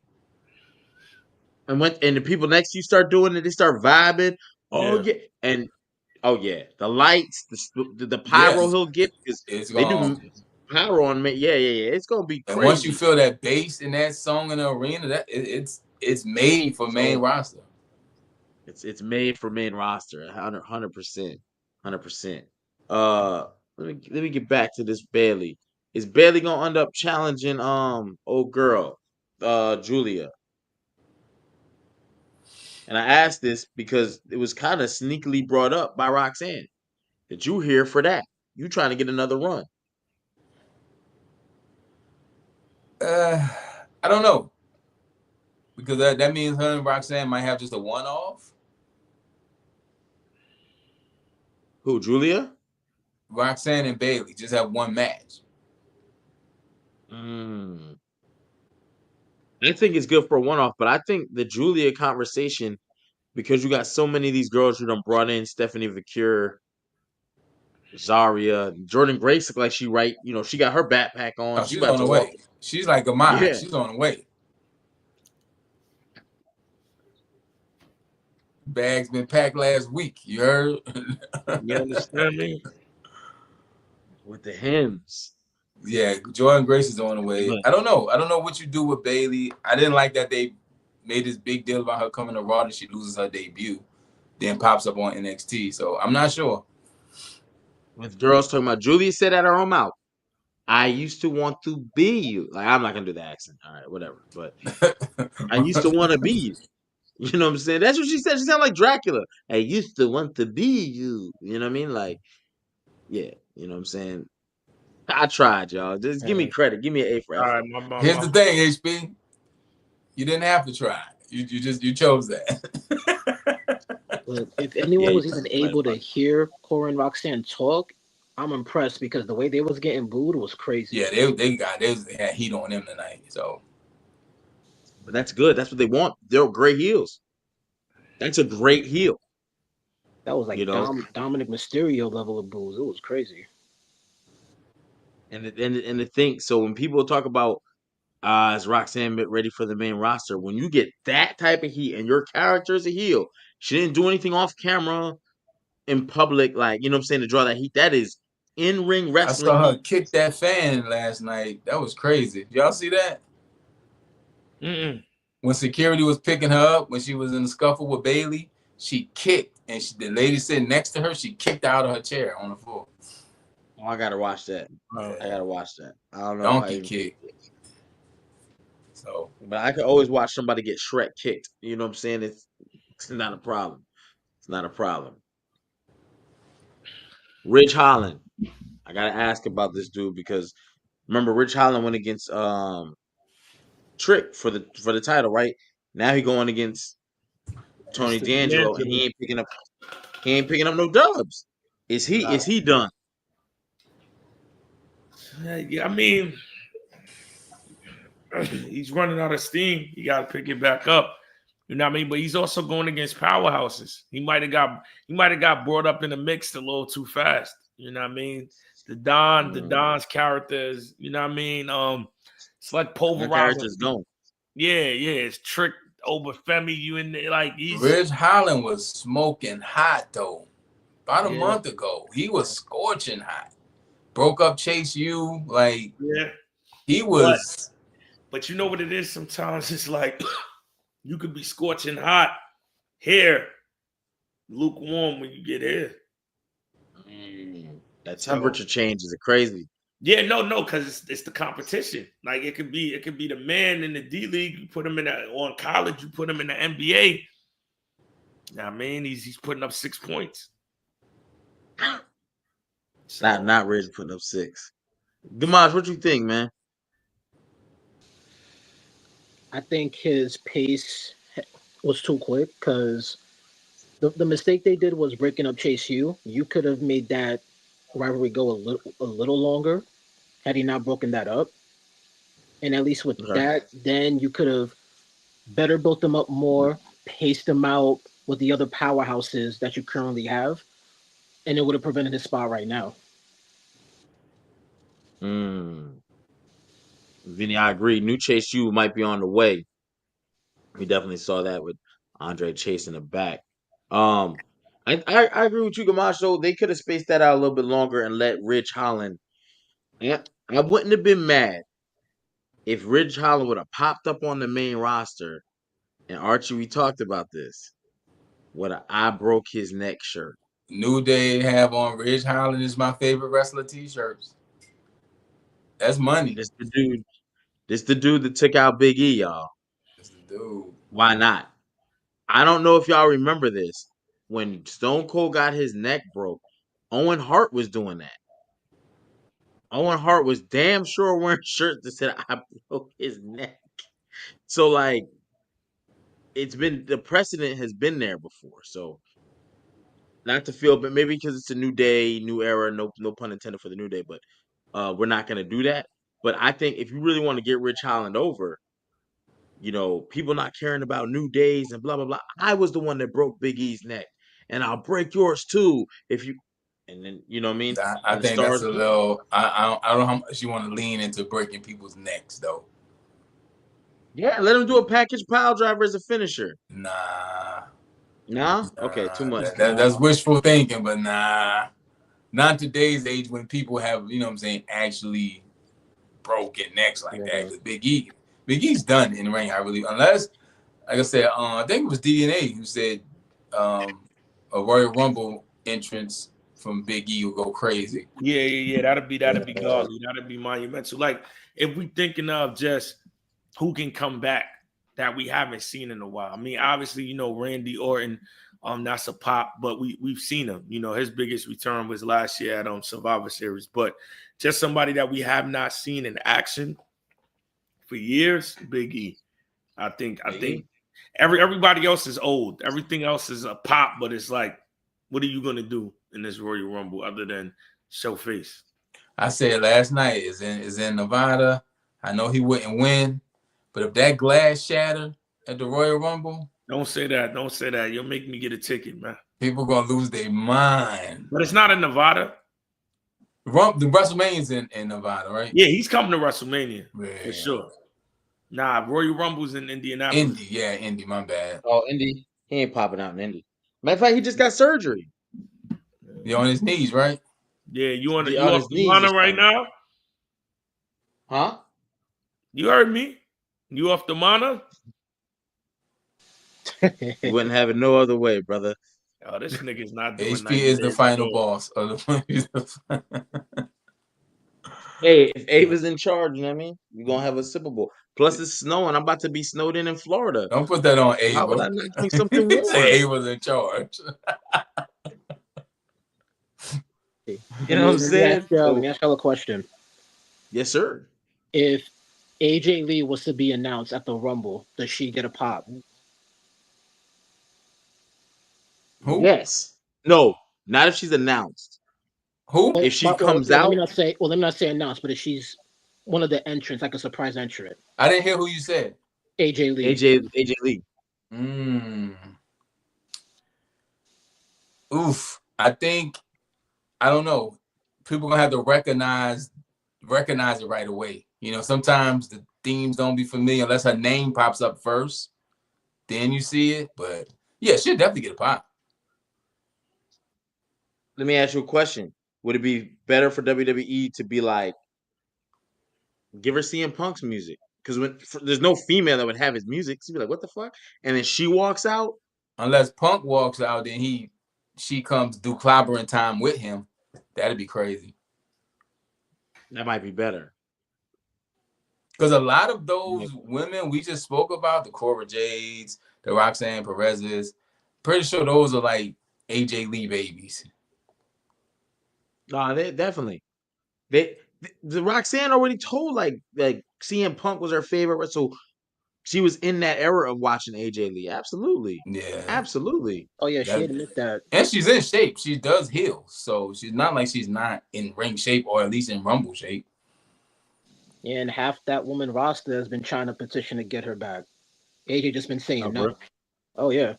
[SPEAKER 1] And the people next to you start doing it, they start vibing. Oh yeah, and the lights, the pyro he'll get because they do pyro on me. Yeah. It's gonna be crazy.
[SPEAKER 3] And once you feel that bass in that song in the arena, that it's made for main roster.
[SPEAKER 1] It's made for main roster, 100%. Let me get back to this Bayley. Is Bayley gonna end up challenging old girl, Julia? And I asked this because it was kind of sneakily brought up by Roxanne. That you here for that? You trying to get another run?
[SPEAKER 3] I don't know. Because that means her and Roxanne might have just a one-off.
[SPEAKER 1] Who, Julia?
[SPEAKER 3] Roxanne and Bayley just have one match.
[SPEAKER 1] I think it's good for a one-off, but I think the Julia conversation, because you got so many of these girls you done brought in, Stephanie Vicure, Zarya, Jordan Grace look like she she got her backpack on.
[SPEAKER 3] She's on the way. She's like a mile. Yeah. She's on the way. Bags been packed last week. You heard?
[SPEAKER 2] You understand me?
[SPEAKER 1] With the hymns.
[SPEAKER 3] Yeah, Jordan Grace is on the way. I don't know what you do with Bayley. I didn't like that they made this big deal about her coming to Raw and she loses her debut, then pops up on NXT. So I'm not sure.
[SPEAKER 1] With girls talking about, Julia said out her own mouth, I used to want to be you. Like, I'm not gonna do the accent. All right, whatever. But I used to want to be you. You know what I'm saying? That's what she said. She sounded like Dracula. I used to want to be you. You know what I mean? Like, yeah. You know what I'm saying? I tried, y'all. Just give me credit. Give me an A for effort.
[SPEAKER 3] Here's the thing, HB. You didn't have to try. You chose that.
[SPEAKER 4] Well, if anyone was even able to hear Cora and Roxanne talk, I'm impressed because the way they was getting booed was crazy.
[SPEAKER 3] Yeah, they had heat on them tonight. So,
[SPEAKER 1] but that's good. That's what they want. They're great heels. That's a great heel.
[SPEAKER 4] That was like Dominic Mysterio level of boos. It was crazy.
[SPEAKER 1] And the thing, so when people talk about is Roxanne ready for the main roster, when you get that type of heat and your character is a heel, she didn't do anything off camera in public, like, you know what I'm saying, to draw that heat. That is in-ring wrestling.
[SPEAKER 3] I saw her kick that fan last night. That was crazy. Y'all see that? When security was picking her up, when she was in the scuffle with Bayley, she kicked, and the lady sitting next to her, she kicked out of her chair on the floor.
[SPEAKER 1] Oh, I gotta watch that. I gotta watch that. I don't know.
[SPEAKER 3] Donkey kick. So,
[SPEAKER 1] but I could always watch somebody get Shrek kicked. You know what I'm saying? It's not a problem. It's not a problem. Ridge Holland. I gotta ask about this dude because remember Ridge Holland went against Trick for the title, right? Now he going against Tony D'Angelo, and he ain't picking up no dubs. Is he done?
[SPEAKER 2] Yeah, I mean, he's running out of steam. You got to pick it back up. You know what I mean? But he's also going against powerhouses. He might have got brought up in the mix a little too fast. You know what I mean? The Don's characters. You know what I mean? It's like
[SPEAKER 1] That
[SPEAKER 2] pulverizing.
[SPEAKER 1] character's going.
[SPEAKER 2] Yeah. It's Trick over Femi. You in there, like he's.
[SPEAKER 3] Ridge Holland was smoking hot though. About a month ago, he was scorching hot. Broke up Chase U, like he was.
[SPEAKER 2] But you know what it is? Sometimes it's like you could be scorching hot here, lukewarm when you get here.
[SPEAKER 1] That temperature change is crazy.
[SPEAKER 2] Yeah, no, because it's the competition. Like it could be the man in the D League. You put him on college. You put him in the NBA. I mean, he's putting up 6 points.
[SPEAKER 1] Not Ridge putting up 6. Dimash, what you think, man?
[SPEAKER 4] I think his pace was too quick because the mistake they did was breaking up Chase U. You could have made that rivalry go a little longer had he not broken that up. And at least with that, then you could have better built them up more, paced them out with the other powerhouses that you currently have, and it would have prevented his spot right now.
[SPEAKER 1] Vinny, I agree. New Chase U might be on the way. We definitely saw that with Andre chasing the back. I agree with you, Gamash. Though they could have spaced that out a little bit longer and let Ridge Holland. I wouldn't have been mad if Ridge Holland would have popped up on the main roster. And Archie, we talked about this. What a I broke his neck shirt.
[SPEAKER 3] New Day have on Ridge Holland is my favorite wrestler t-shirts. That's money.
[SPEAKER 1] This the dude that took out Big E, y'all.
[SPEAKER 3] That's the dude.
[SPEAKER 1] Why not? I don't know if y'all remember this. When Stone Cold got his neck broke, Owen Hart was doing that. Owen Hart was damn sure wearing shirts that said I broke his neck. So like the precedent has been there before. So not to feel, but maybe because it's a new day, new era, no pun intended for the new day, but we're not gonna do that. But I think if you really want to get Rich Holland over, people not caring about new days and blah blah blah. I was the one that broke Big E's neck, and I'll break yours too if you. And then you know what I mean.
[SPEAKER 3] I think that's a little. I don't know how much you want to lean into breaking people's necks though.
[SPEAKER 1] Yeah, let him do a package pile driver as a finisher.
[SPEAKER 3] Nah.
[SPEAKER 1] Okay, too much.
[SPEAKER 3] That's wishful thinking, but nah. Not today's age when people have, you know what I'm saying, actually broken necks like that. Because Big E's done in the ring, I really, unless, like I said, I think it was DNA who said a Royal Rumble entrance from Big E will go crazy.
[SPEAKER 2] Yeah. That'd be godly. That'd be monumental. Like if we thinking of just who can come back that we haven't seen in a while. I mean, obviously, Randy Orton, that's a pop, but we've seen him. His biggest return was last year at Survivor Series. But just somebody that we have not seen in action for years, Big E. I think everybody else is old. Everything else is a pop, but it's like, what are you gonna do in this Royal Rumble other than show face?
[SPEAKER 3] I said last night is in Nevada. I know he wouldn't win. But if that glass shattered at the Royal Rumble,
[SPEAKER 2] don't say that. You'll make me get a ticket, man.
[SPEAKER 3] People gonna lose their mind.
[SPEAKER 2] But it's not in Nevada.
[SPEAKER 3] The WrestleMania's in Nevada, right?
[SPEAKER 2] Yeah, he's coming to WrestleMania for sure. Nah, Royal Rumble's in Indianapolis.
[SPEAKER 3] Indy. My bad.
[SPEAKER 1] Oh, Indy. He ain't popping out in Indy. Matter of fact, he just got surgery.
[SPEAKER 3] He on his knees, right?
[SPEAKER 2] Yeah, you off the mana right now?
[SPEAKER 1] Huh?
[SPEAKER 2] You heard me? You off the mana?
[SPEAKER 1] You wouldn't have it no other way, brother.
[SPEAKER 2] Oh, this nigga's not doing
[SPEAKER 3] HP is the final boss of the
[SPEAKER 1] Hey, if Ava's in charge, you know what I mean? You're gonna have a Super Bowl. Plus it's snowing. I'm about to be snowed in Florida.
[SPEAKER 3] Don't put that on Ava.
[SPEAKER 1] How would I not think something more?
[SPEAKER 3] Say Ava's in charge.
[SPEAKER 1] You know what I'm saying?
[SPEAKER 4] Let me ask y'all a question.
[SPEAKER 1] Yes, sir.
[SPEAKER 4] If AJ Lee was to be announced at the Rumble, does she get a pop?
[SPEAKER 3] Who?
[SPEAKER 1] Yes. No. Not if she's announced.
[SPEAKER 3] Who?
[SPEAKER 1] If she comes out,
[SPEAKER 4] let me not say announced, but if she's one of the entrants, like a surprise entrant.
[SPEAKER 3] I didn't hear who you said.
[SPEAKER 4] AJ Lee.
[SPEAKER 1] AJ Lee.
[SPEAKER 3] Oof. I don't know. People gonna have to recognize it right away. You know, sometimes the themes don't be familiar unless her name pops up first. Then you see it. But yeah, she'll definitely get a pop.
[SPEAKER 1] Let me ask you a question. Would it be better for WWE to be like, give her CM Punk's music? Because there's no female that would have his music. She'd be like, what the fuck? And then she walks out.
[SPEAKER 3] Unless Punk walks out, then she comes do clobbering time with him. That'd be crazy.
[SPEAKER 1] That might be better.
[SPEAKER 3] Because a lot of those women we just spoke about, the Cora Jades, the Roxanne Perez's, pretty sure those are like AJ Lee babies.
[SPEAKER 1] No, they definitely. The Roxanne already told like CM Punk was her favorite, so she was in that era of watching AJ Lee. Absolutely.
[SPEAKER 3] Yeah.
[SPEAKER 1] Absolutely.
[SPEAKER 4] Oh yeah, she admit that.
[SPEAKER 3] And she's in shape. She does heal. So she's not like she's not in ring shape or at least in Rumble shape.
[SPEAKER 4] Yeah, and half that woman roster has been trying to petition to get her back. AJ just been saying no.
[SPEAKER 1] Bro.
[SPEAKER 4] Oh yeah.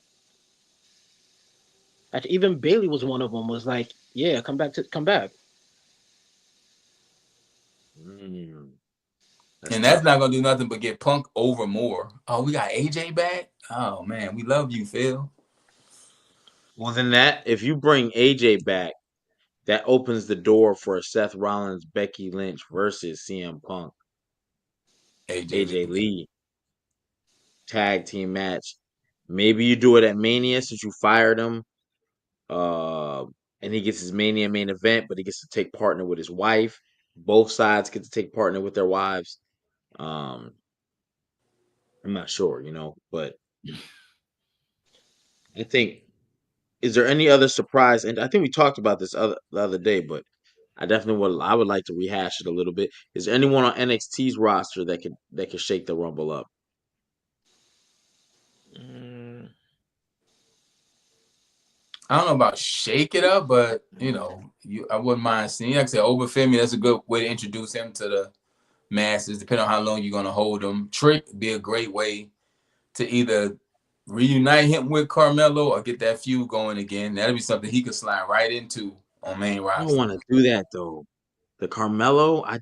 [SPEAKER 4] Actually, even Bayley was one of them. Was like, yeah, come back.
[SPEAKER 3] And that's not gonna do nothing but get Punk over more. Oh, we got AJ back. Oh man, we love you, Phil.
[SPEAKER 1] Well, then if you bring AJ back, that opens the door for a Seth Rollins, Becky Lynch versus CM Punk, AJ Lee tag team match. Maybe you do it at Mania since you fired him, and he gets his Mania main event, but he gets to take partner with his wife. Both sides get to take partner with their wives. I'm not sure, but I think. Is there any other surprise? And I think we talked about this the other day, but I would like to rehash it a little bit. Is there anyone on NXT's roster that could shake the Rumble up?
[SPEAKER 3] I don't know about shake it up, but I wouldn't mind seeing. Like I said, Obafemi, that's a good way to introduce him to the masses, depending on how long you're gonna hold him. Trick would be a great way to either reunite him with Carmelo or get that feud going again. That'd be something he could slide right into on main roster.
[SPEAKER 1] I don't want to do that though. The Carmelo, I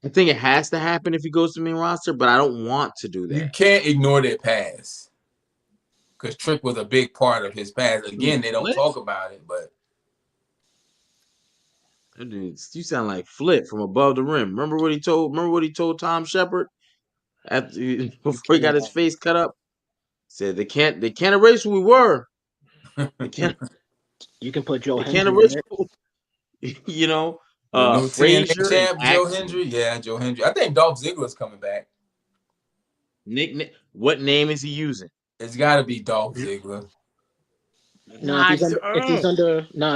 [SPEAKER 1] think it has to happen if he goes to main roster, but I don't want to do that.
[SPEAKER 3] You can't ignore their past. Because Trick was a big part of his past. Again, they don't talk about it, but
[SPEAKER 1] dude, you sound like Flip from Above the Rim. Remember what he told Tom Shepard before he got his face cut up? Said they can't erase who we were. They can't.
[SPEAKER 4] You can put Joe
[SPEAKER 1] they
[SPEAKER 4] Hendry.
[SPEAKER 1] Can't erase
[SPEAKER 3] the new
[SPEAKER 1] Frazier,
[SPEAKER 3] champ, Joe Hendry. Yeah, Joe Hendry. I think Dolph Ziggler's coming back.
[SPEAKER 1] Nick, what name is he using?
[SPEAKER 3] It's got to be Dolph Ziggler.
[SPEAKER 4] If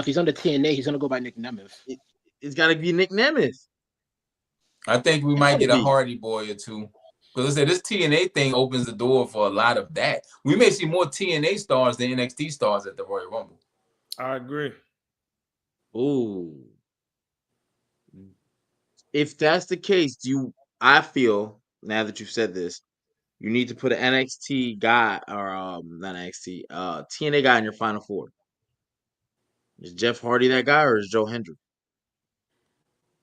[SPEAKER 4] he's under TNA, he's gonna go by Nick Nemeth.
[SPEAKER 1] It's got to be Nick Nemeth.
[SPEAKER 3] I think we might get a Hardy Boy or two. Because I said this TNA thing opens the door for a lot of that. We may see more TNA stars than NXT stars at the Royal Rumble.
[SPEAKER 2] I agree.
[SPEAKER 1] Ooh. If that's the case, I feel, now that you've said this, you need to put an NXT guy or not NXT, TNA guy in your Final Four. Is Jeff Hardy that guy or is Joe Hendry?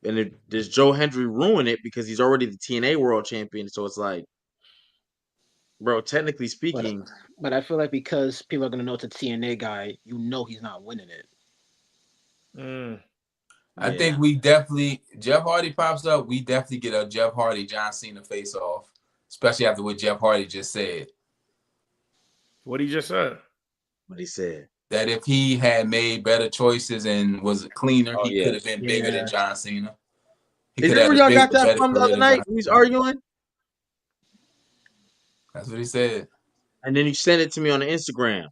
[SPEAKER 1] And does Joe Hendry ruin it because he's already the TNA World Champion? So it's like, bro, technically speaking.
[SPEAKER 4] But I feel like because people are going to know it's a TNA guy, he's not winning it.
[SPEAKER 3] I think we definitely, Jeff Hardy pops up, we definitely get a Jeff Hardy, John Cena face off, especially after what Jeff Hardy just said.
[SPEAKER 2] What he just said?
[SPEAKER 1] What he said.
[SPEAKER 3] That if he had made better choices and was cleaner, he could have been bigger than John Cena.
[SPEAKER 1] Is that where y'all got that from the other night? He was arguing?
[SPEAKER 3] That's what he said.
[SPEAKER 1] And then he sent it to me on the Instagram.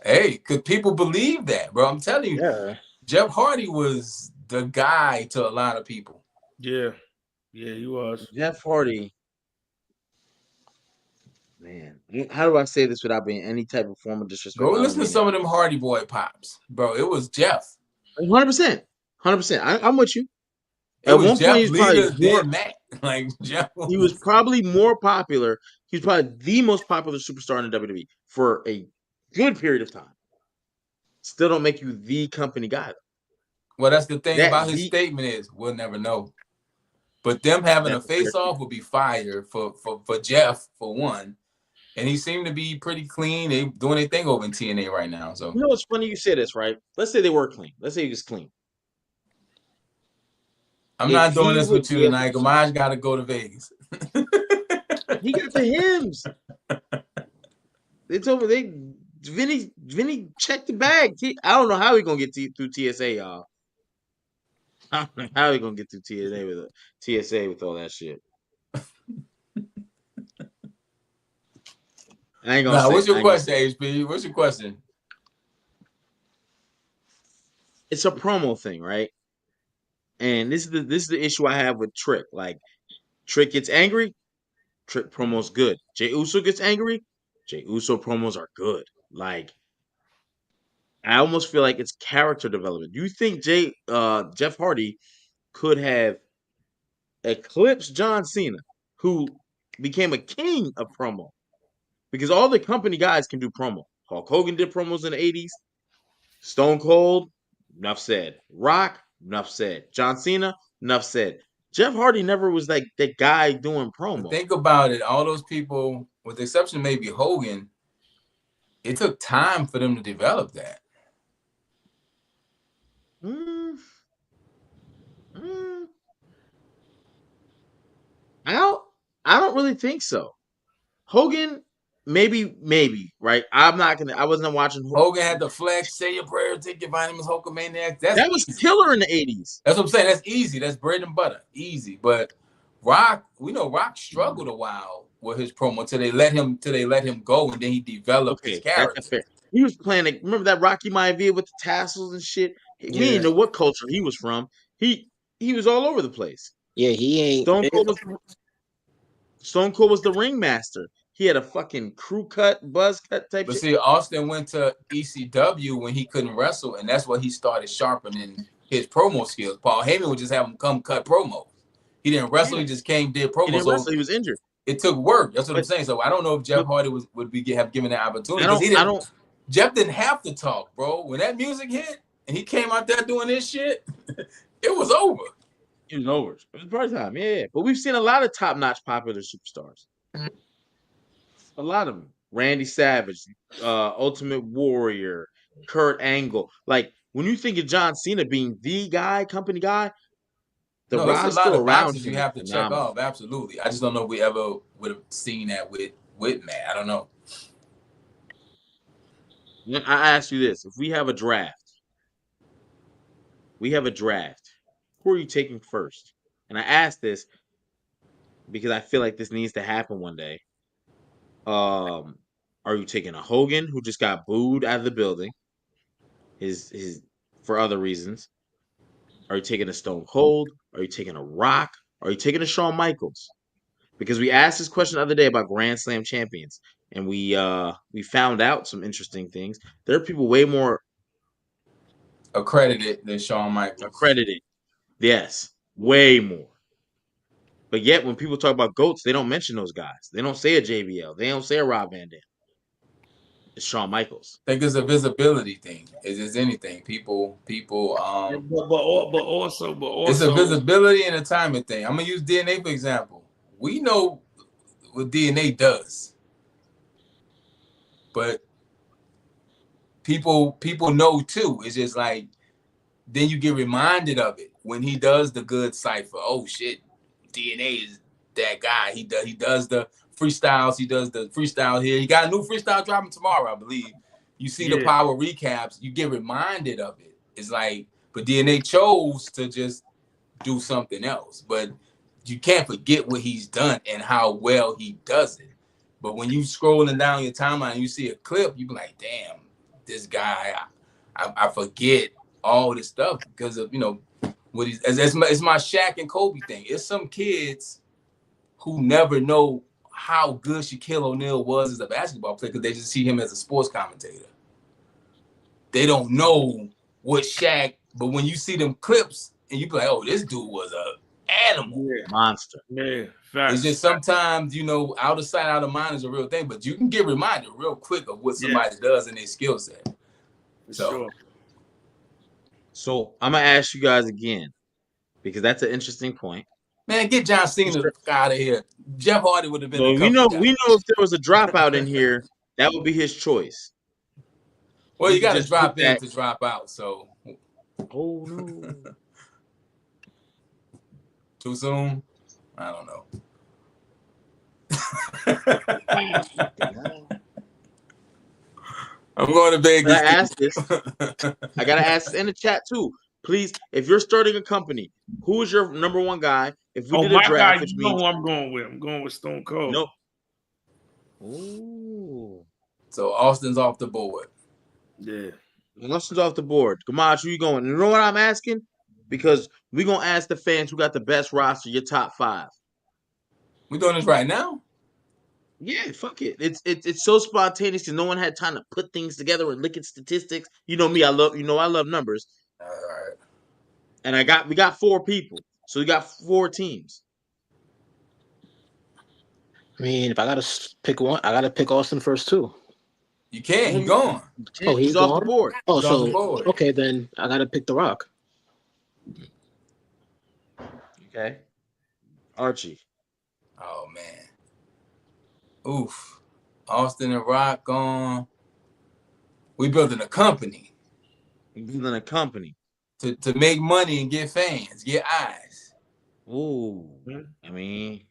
[SPEAKER 3] Hey, could people believe that, bro? I'm telling you.
[SPEAKER 4] Yeah.
[SPEAKER 3] Jeff Hardy was the guy to a lot of people.
[SPEAKER 2] Yeah. Yeah, he was.
[SPEAKER 1] Jeff Hardy. Man. How do I say this without being any type of form of disrespect?
[SPEAKER 3] Go listen to some of them Hardy Boy pops, bro. It was Jeff.
[SPEAKER 1] 100%. 100%. I'm with you.
[SPEAKER 3] It
[SPEAKER 1] At
[SPEAKER 3] was
[SPEAKER 1] one point,
[SPEAKER 3] Jeff
[SPEAKER 1] he's probably
[SPEAKER 3] Leader,
[SPEAKER 1] more.
[SPEAKER 3] then Matt. Like Jeff
[SPEAKER 1] He was probably more popular. He's probably the most popular superstar in the WWE for a good period of time. Still don't make you the company guy.
[SPEAKER 3] Well, that's the thing
[SPEAKER 1] That
[SPEAKER 3] about his statement is we'll never know. But them having a face-off would be fire for Jeff, for one. And he seemed to be pretty clean. They doing their thing over in TNA right now. So
[SPEAKER 1] you know what's funny? You say this, right? Let's say they were clean. Let's say he was clean.
[SPEAKER 3] I'm not doing this with you tonight. Gamaj got to go to Vegas.
[SPEAKER 1] He got the hymns. It's over. Vinny checked the bag. I don't know how he gonna get through TSA, y'all. I don't know how he gonna get through TSA with all that shit. I ain't gonna say.
[SPEAKER 3] What's your question, HP? What's your question?
[SPEAKER 1] It's a promo thing, right? And this is the issue I have with Trick. Like, Trick gets angry, Trick promos good. Jey Uso gets angry, Jey Uso promos are good. Like, I almost feel like it's character development. Do you think Jeff Hardy could have eclipsed John Cena, who became a king of promo? Because all the company guys can do promo. Hulk Hogan did promos in the 80s. Stone Cold, enough said. Rock, enough said. John Cena, enough said. Jeff Hardy never was like that guy doing promo.
[SPEAKER 3] Think about it. All those people, with the exception of maybe Hogan, it took time for them to develop that.
[SPEAKER 1] I don't really think so. Hogan, maybe, right? I wasn't watching.
[SPEAKER 3] Hogan had the flex, say your prayer, take your vitamins, Hulkamaniac.
[SPEAKER 1] That was killer in the 80s.
[SPEAKER 3] That's what I'm saying. That's easy. That's bread and butter. Easy. But Rock, we know Rock struggled a while with his promo till they let him go, and then he developed his character.
[SPEAKER 1] That's fair. He was playing remember that Rocky Maivia with the tassels and shit? We didn't know what culture he was from. He was all over the place.
[SPEAKER 4] Yeah, he ain't.
[SPEAKER 1] Stone Cold was the ringmaster. He had a fucking crew cut, buzz cut type.
[SPEAKER 3] But see, Austin went to ECW when he couldn't wrestle, and that's where he started sharpening his promo skills. Paul Heyman would just have him come cut promos. He didn't wrestle; he just came did promos.
[SPEAKER 1] He didn't wrestle, he was injured.
[SPEAKER 3] It took work. That's what I'm saying. So I don't know if Jeff Hardy would have given that opportunity. Jeff didn't have to talk, bro. When that music hit and he came out there doing this shit, it was over.
[SPEAKER 1] It was over. It was part time, yeah. But we've seen a lot of top-notch popular superstars. A lot of them. Randy Savage, Ultimate Warrior, Kurt Angle. Like, when you think of John Cena being the guy, company guy,
[SPEAKER 3] the roster around him, you have to check off. Absolutely. I just don't know if we ever would have seen that with Matt. I don't know.
[SPEAKER 1] I ask you this. If we have a draft, who are you taking first? And I ask this because I feel like this needs to happen one day. Are you taking a Hogan who just got booed out of the building? His for other reasons. Are you taking a Stone Cold? Are you taking a Rock? Are you taking a Shawn Michaels? Because we asked this question the other day about Grand Slam champions, and we found out some interesting things. There are people way more
[SPEAKER 3] accredited than Shawn Michaels.
[SPEAKER 1] Accredited, yes, way more. But yet, when people talk about GOATs, they don't mention those guys. They don't say a JBL. They don't say a Rob Van Dam. It's Shawn Michaels.
[SPEAKER 3] I think it's a visibility thing. It's anything. People.
[SPEAKER 2] But also,
[SPEAKER 3] it's a visibility and a timing thing. I'm gonna use DNA for example. We know what DNA does, but people know too. It's just like then you get reminded of it when he does the good cipher. Oh shit, DNA is that guy. He does the freestyles. He does the freestyle here. He got a new freestyle dropping tomorrow, I believe. You see the power recaps. You get reminded of it. It's like, but DNA chose to just do something else. But you can't forget what he's done and how well he does it. But when you scrolling down your timeline and you see a clip, you be like, damn, this guy, I forget all this stuff because of, what he's, it's my Shaq and Kobe thing. It's some kids who never know how good Shaquille O'Neal was as a basketball player because they just see him as a sports commentator. They don't know what Shaq, but when you see them clips and you be like, oh, this dude was a animal.
[SPEAKER 1] Monster.
[SPEAKER 2] Yeah, facts.
[SPEAKER 3] It's just sometimes, you know, out of sight, out of mind is a real thing, but you can get reminded real quick of what somebody does in their skill set.
[SPEAKER 2] Sure.
[SPEAKER 1] So I'm gonna ask you guys again because that's an interesting point.
[SPEAKER 3] Man, get John Cena out of here. Jeff Hardy would have been.
[SPEAKER 1] So we know if there was a dropout in here, that would be his choice.
[SPEAKER 3] Well, you got to drop in to drop out. So.
[SPEAKER 1] Oh no.
[SPEAKER 3] Too soon? I don't know. I'm going to Vegas.
[SPEAKER 1] I gotta ask this in the chat too. Please, if you're starting a company, who is your number one guy? If we did a draft, which means
[SPEAKER 2] who I'm going with. I'm going with Stone Cold.
[SPEAKER 1] Nope. Ooh.
[SPEAKER 3] So Austin's off the board.
[SPEAKER 2] Yeah.
[SPEAKER 1] Austin's off the board. Gamaj, who you going? You know what I'm asking? Because we're gonna ask the fans who got the best roster, your top 5.
[SPEAKER 3] We're doing this right now?
[SPEAKER 1] Yeah, fuck it. It's so spontaneous because no one had time to put things together and look at statistics. You know me, I love numbers.
[SPEAKER 3] All right.
[SPEAKER 1] And we got 4 people. So we got 4 teams.
[SPEAKER 4] I mean, if I gotta pick one, I gotta pick Austin first too.
[SPEAKER 3] You can't. He's gone.
[SPEAKER 4] Oh, he's
[SPEAKER 1] off the board.
[SPEAKER 4] Oh, so okay, then I gotta pick The Rock.
[SPEAKER 1] Okay. Archie.
[SPEAKER 3] Oh man. Oof. Austin and Rock gone. We building a company. To make money and get fans, get eyes.
[SPEAKER 1] Ooh. I mean,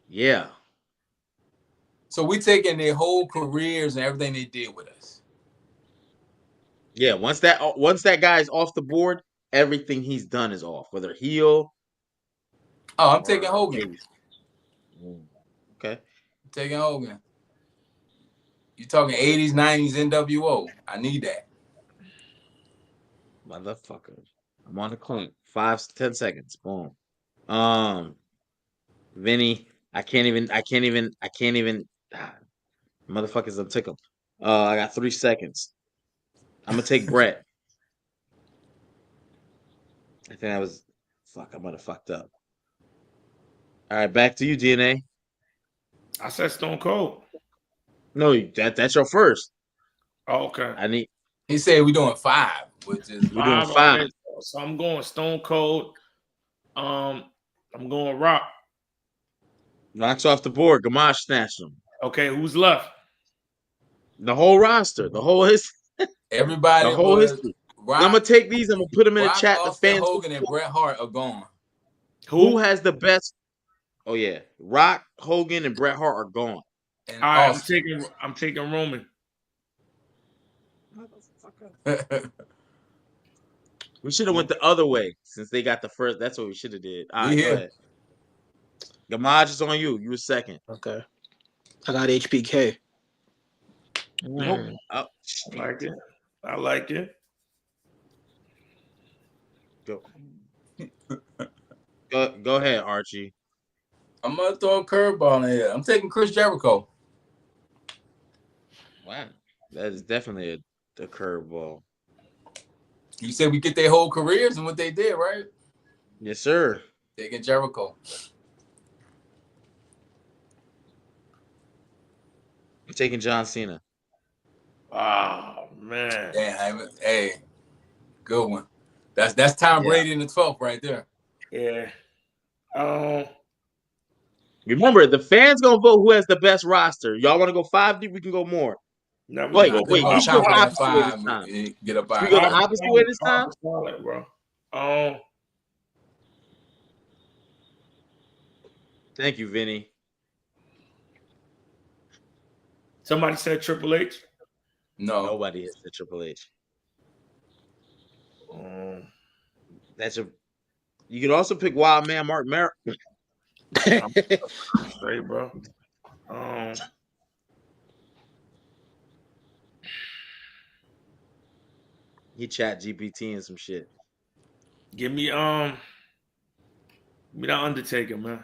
[SPEAKER 1] yeah.
[SPEAKER 3] So we taking their whole careers and everything they did with us.
[SPEAKER 1] Yeah, once that guy's off the board, everything he's done is off. Whether heel.
[SPEAKER 3] Oh, I'm taking Hogan.
[SPEAKER 1] Okay.
[SPEAKER 3] I'm taking Hogan. You're talking 80s, 90s NWO. I need that.
[SPEAKER 1] Motherfucker. I'm on the clock. 5-10 seconds. Boom. Vinny, I can't even motherfuckers will tickle. I got 3 seconds. I'm gonna take Brett. I think I might have fucked up. All right, back to you, DNA.
[SPEAKER 2] I said Stone Cold.
[SPEAKER 1] No, that's your first.
[SPEAKER 2] Oh, okay.
[SPEAKER 3] He said we're doing 5, which is
[SPEAKER 1] we're doing 5.
[SPEAKER 2] Okay. So I'm going Stone Cold. I'm going Rock.
[SPEAKER 1] Rock's off the board. Gamache snatched him.
[SPEAKER 2] Okay, who's left?
[SPEAKER 1] The whole roster, the whole history.
[SPEAKER 3] Everybody.
[SPEAKER 1] The whole history.
[SPEAKER 3] Rock,
[SPEAKER 1] I'm gonna take these. I'm gonna put them in the chat.
[SPEAKER 3] Austin,
[SPEAKER 1] the fans.
[SPEAKER 3] Hogan and Bret Hart are gone.
[SPEAKER 1] Who has the best? Oh yeah, Rock, Hogan, and Bret Hart are gone.
[SPEAKER 2] And all right, I'm taking Roman.
[SPEAKER 1] We should have went the other way since they got the first. That's what we should have did. All right, go ahead. Gamaj is on you. You were second.
[SPEAKER 4] Okay. I got HBK.
[SPEAKER 1] Nope.
[SPEAKER 2] I like it.
[SPEAKER 1] Go ahead, Archie.
[SPEAKER 3] I'm gonna throw a curveball in here. I'm taking Chris Jericho.
[SPEAKER 1] Wow, that is definitely a curveball.
[SPEAKER 3] You said we get their whole careers and what they did, right?
[SPEAKER 1] Yes, sir.
[SPEAKER 3] Taking Jericho.
[SPEAKER 1] I'm taking John Cena.
[SPEAKER 2] Oh man.
[SPEAKER 3] Damn, hey, good one. That's Tom Brady in the 12th right there.
[SPEAKER 2] Yeah.
[SPEAKER 1] Remember, the fans gonna vote who has the best roster. Y'all want to go 5 deep? We can go more.
[SPEAKER 2] No,
[SPEAKER 1] wait. We should go the opposite way this time.
[SPEAKER 3] Get up out.
[SPEAKER 1] We go the opposite way this time,
[SPEAKER 2] bro.
[SPEAKER 1] Thank you, Vinny.
[SPEAKER 2] Somebody said Triple H.
[SPEAKER 3] No,
[SPEAKER 1] nobody has said Triple H. You could also pick Wild Man Mark Merritt.
[SPEAKER 2] Straight, bro.
[SPEAKER 1] He chat GPT and some shit.
[SPEAKER 2] Give me the Undertaker, man.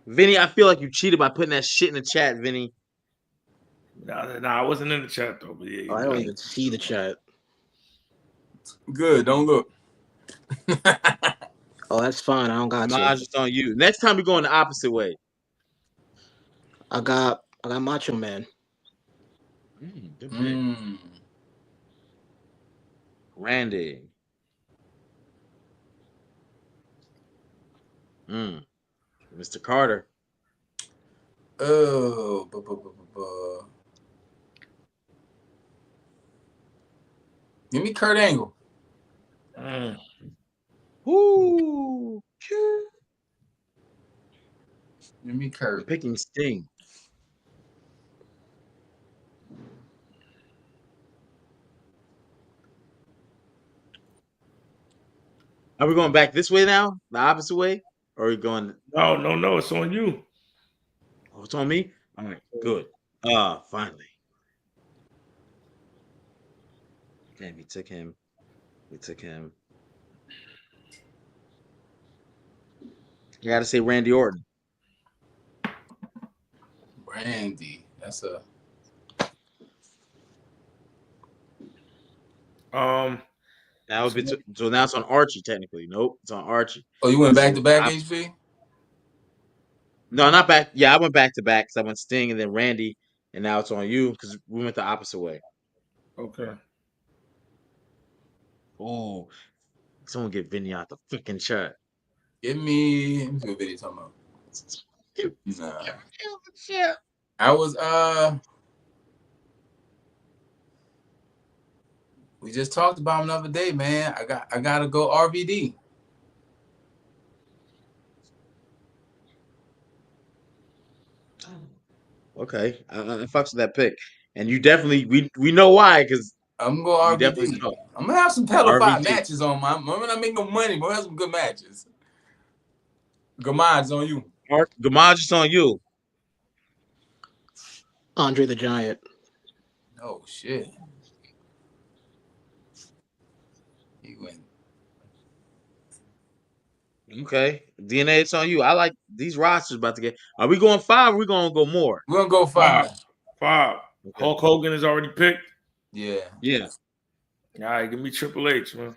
[SPEAKER 1] Vinny, I feel like you cheated by putting that shit in the chat, Vinny.
[SPEAKER 2] Nah, I wasn't in the chat though. But yeah,
[SPEAKER 4] I don't even see the chat.
[SPEAKER 3] Good, don't look.
[SPEAKER 4] Oh, that's fine. I don't got
[SPEAKER 1] Nah,
[SPEAKER 4] to.
[SPEAKER 1] just on you. Next time we're going the opposite way.
[SPEAKER 4] I got Macho Man.
[SPEAKER 1] Good pick. Randy. Mr. Carter.
[SPEAKER 3] Oh, give me Kurt Angle.
[SPEAKER 1] Woo!
[SPEAKER 3] Give me Kurt.
[SPEAKER 1] I'm picking Sting. Are we going back this way now? The opposite way? Or are we going?
[SPEAKER 2] No. It's on you.
[SPEAKER 1] Oh, it's on me? All right, good. Finally. Damn, we took him. You got to say Randy Orton.
[SPEAKER 3] Randy. That's a.
[SPEAKER 1] That would be so now it's on Archie technically. Nope, it's on Archie.
[SPEAKER 3] Oh, you went back to back, HP?
[SPEAKER 1] No, not back. Yeah, I went back to back because I went Sting and then Randy, and now it's on you because we went the opposite way.
[SPEAKER 2] Okay.
[SPEAKER 1] Oh, someone get Vinny out the freaking chat.
[SPEAKER 3] Give me. Let me see what video talking about. Nah. I was we just talked about him the other day, man. I gotta go RVD.
[SPEAKER 1] Okay, I fucks with that pick, and you definitely we know why because
[SPEAKER 3] I'm gonna go RVD. I'm gonna have some pedophile matches on my. I'm gonna make no money, but I have some good matches. Gamad's on you.
[SPEAKER 1] Gamad's just on you.
[SPEAKER 4] Andre the Giant.
[SPEAKER 3] Oh shit. He went.
[SPEAKER 1] Okay, DNA, it's on you. I like these rosters about to get. Are we going 5 or are we gonna go more?
[SPEAKER 3] We're gonna go 5.
[SPEAKER 2] 5. Okay. Hulk Hogan is already picked.
[SPEAKER 3] Yeah.
[SPEAKER 2] All right, give me Triple H, man.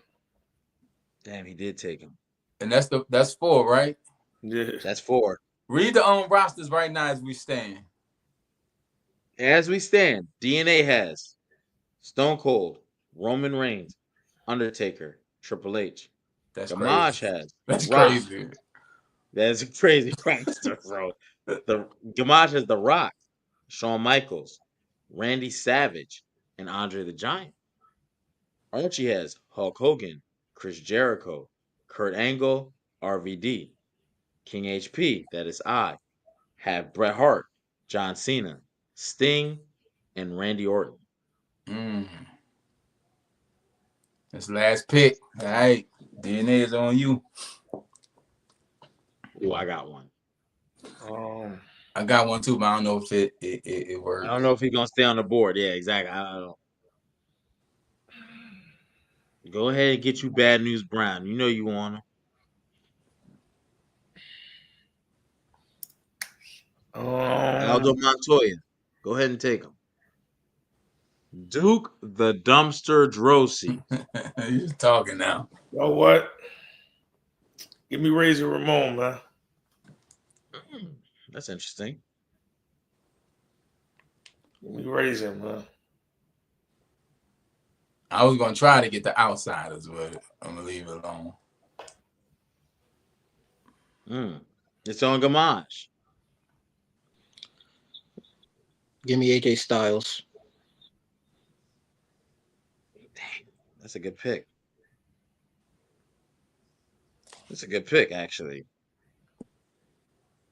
[SPEAKER 1] Damn, he did take him.
[SPEAKER 3] And that's 4, right?
[SPEAKER 2] Yeah.
[SPEAKER 1] That's 4.
[SPEAKER 3] Read the rosters right now as we stand.
[SPEAKER 1] As we stand, DNA has Stone Cold, Roman Reigns, Undertaker, Triple H.
[SPEAKER 3] That's
[SPEAKER 1] Gamage
[SPEAKER 3] crazy.
[SPEAKER 1] has
[SPEAKER 3] That's
[SPEAKER 1] Rock.
[SPEAKER 3] crazy.
[SPEAKER 1] That's a crazy roster, bro. The Gamage has The Rock, Shawn Michaels, Randy Savage, and Andre the Giant. Archie has Hulk Hogan, Chris Jericho, Kurt Angle, RVD. King HP, that is I, have Bret Hart, John Cena, Sting, and Randy Orton.
[SPEAKER 3] That's the last pick. All right. DNA is on you.
[SPEAKER 1] Oh, I got one.
[SPEAKER 3] I got one too, but I don't know if it works.
[SPEAKER 1] I don't know if he's gonna stay on the board. Yeah, exactly. I don't know. Go ahead and get you Bad News Brown. You know you want him. Aldo Montoya. Go ahead and take him. Duke the Dumpster Drosy.
[SPEAKER 3] You're talking now.
[SPEAKER 2] You know what? Give me Razor Ramon, man.
[SPEAKER 1] That's interesting.
[SPEAKER 2] Give me Razor, man.
[SPEAKER 3] I was gonna try to get the outsiders, but I'm gonna leave it alone.
[SPEAKER 1] It's on Gamage.
[SPEAKER 4] Give me AJ Styles.
[SPEAKER 1] Dang, that's a good pick. That's a good pick, actually.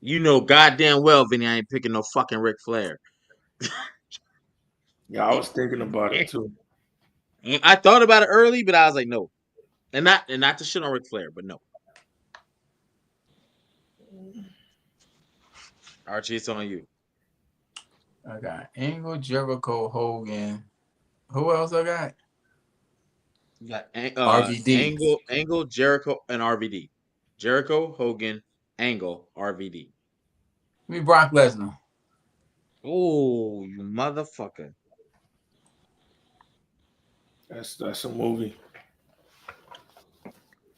[SPEAKER 1] You know goddamn well, Vinny, I ain't picking no fucking Ric Flair.
[SPEAKER 2] Yeah, I was thinking about it too.
[SPEAKER 1] I thought about it early, but I was like, no. And not to shit on Ric Flair, but no. Archie, it's on you.
[SPEAKER 3] I got Angle, Jericho, Hogan. Who else I got?
[SPEAKER 1] You got
[SPEAKER 3] RVD.
[SPEAKER 1] Angle, Jericho, and RVD. Jericho, Hogan, Angle, RVD.
[SPEAKER 3] Give me Brock Lesnar.
[SPEAKER 1] Oh, you motherfucker.
[SPEAKER 2] That's a movie.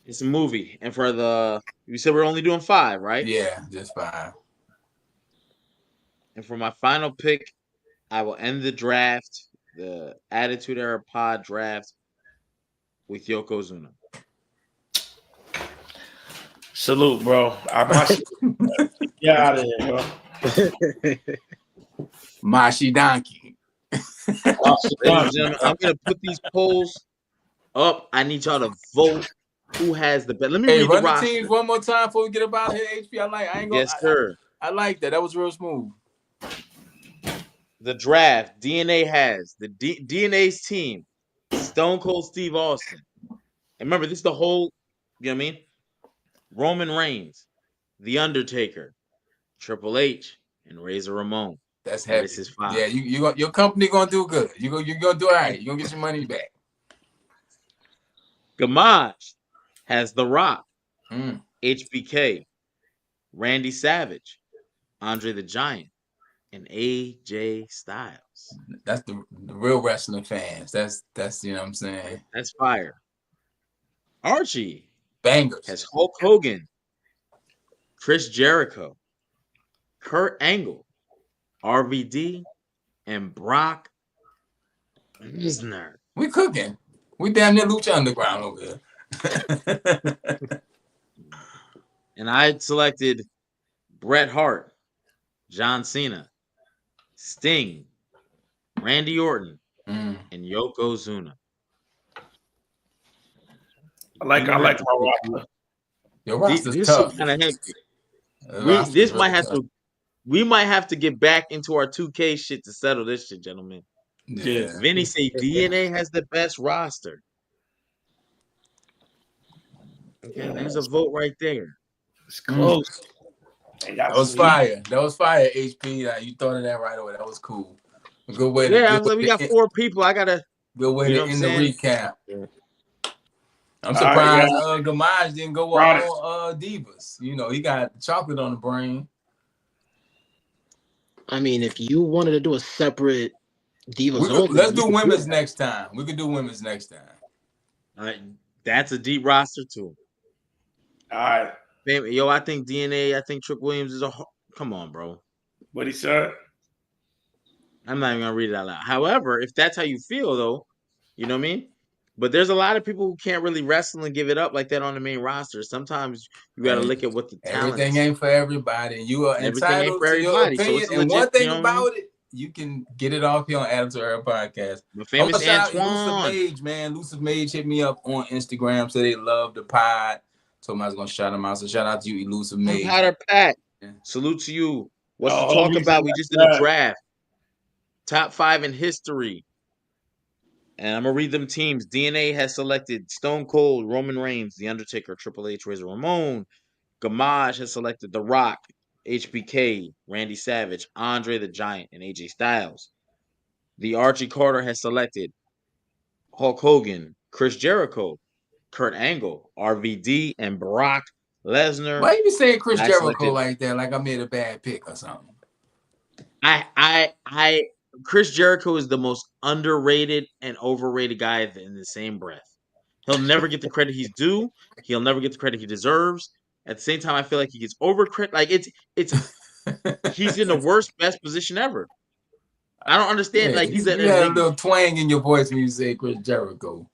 [SPEAKER 1] It's a movie. And for you said we're only doing 5, right?
[SPEAKER 3] Yeah, just 5.
[SPEAKER 1] And for my final pick, I will end the draft, the Attitude Era Pod draft, with Yokozuna.
[SPEAKER 2] Salute, bro. Get out of here, bro.
[SPEAKER 3] Mashi Donkey.
[SPEAKER 1] Ladies and gentlemen, I'm going to put these polls up. I need y'all to vote. Who has the best? Let me read
[SPEAKER 3] run
[SPEAKER 1] the roster.
[SPEAKER 3] teams one more time before we get up out of here. HP, I ain't gonna.
[SPEAKER 1] Yes, sir.
[SPEAKER 3] I like that. That was real smooth.
[SPEAKER 1] The draft. DNA has the DNA's team. Stone Cold Steve Austin. And remember, this is the whole. You know what I mean? Roman Reigns, The Undertaker, Triple H, and Razor Ramon.
[SPEAKER 3] That's heavy.
[SPEAKER 1] This is 5.
[SPEAKER 3] Yeah, your company gonna do good. You're gonna do all right. You're gonna get your money back.
[SPEAKER 1] Gamage has The Rock, HBK, Randy Savage, Andre the Giant, and AJ Styles.
[SPEAKER 3] That's the real wrestling fans. That's you know what I'm saying.
[SPEAKER 1] That's fire. Archie
[SPEAKER 3] Bangers
[SPEAKER 1] has Hulk Hogan, Chris Jericho, Kurt Angle, RVD, and Brock Lesnar.
[SPEAKER 3] We cooking. We damn near Lucha Underground over here.
[SPEAKER 1] And I selected Bret Hart, John Cena, Sting, Randy Orton, and Yokozuna.
[SPEAKER 2] I like my roster.
[SPEAKER 3] Your roster's
[SPEAKER 1] This
[SPEAKER 3] tough.
[SPEAKER 1] kind of heavy. We might have to get back into our 2K shit to settle this shit, gentlemen.
[SPEAKER 3] Yeah.
[SPEAKER 1] Vinny say DNA has the best roster. Okay, there's a vote right there.
[SPEAKER 2] It's close.
[SPEAKER 3] That was fire. That was fire, HP. You thought of that right away. That was cool. A good way to.
[SPEAKER 1] Yeah, we got 4 people. I gotta.
[SPEAKER 3] Good way to end the recap. I'm surprised Gamage didn't go all Divas. You know, he got chocolate on the brain.
[SPEAKER 4] I mean, if you wanted to do a separate Divas
[SPEAKER 3] let's do women's next time. We could do women's next time.
[SPEAKER 1] All right, that's a deep roster too.
[SPEAKER 2] All right.
[SPEAKER 1] Yo, I think DNA, I think Trick Williams is come on, bro.
[SPEAKER 2] What he said?
[SPEAKER 1] I'm not even gonna read it out loud. However, if that's how you feel, though, you know what I mean? But there's a lot of people who can't really wrestle and give it up like that on the main roster. Sometimes you got to look at what the talent
[SPEAKER 3] Everything ain't for everybody. You are entitled to your opinion. So and one thing about it, you can get it off here on Attitude Era Podcast.
[SPEAKER 1] The famous Antoine.
[SPEAKER 3] Elusive Mage, man. Elusive Mage hit me up on Instagram. Said they love the pod. Told me I was going to shout them out. So shout out to you, Elusive Mage.
[SPEAKER 1] Powder Pat. Yeah. Salute to you. What's to talk about? We just did a draft. Top 5 in history. And I'm going to read them teams. DNA has selected Stone Cold, Roman Reigns, The Undertaker, Triple H, Razor Ramon. Gamage has selected The Rock, HBK, Randy Savage, Andre the Giant, and AJ Styles. The Archie Carter has selected Hulk Hogan, Chris Jericho, Kurt Angle, RVD, and Brock Lesnar.
[SPEAKER 3] Why you saying Chris Jericho like that? Like I made a bad pick or something?
[SPEAKER 1] Chris Jericho is the most underrated and overrated guy in the same breath. He'll never get the credit he's due. He'll never get the credit he deserves. At the same time, I feel like he gets overcredit. Like it's he's in the best position ever. I don't understand.
[SPEAKER 3] Yeah,
[SPEAKER 1] like
[SPEAKER 3] you had a little twang in your voice when you say Chris Jericho.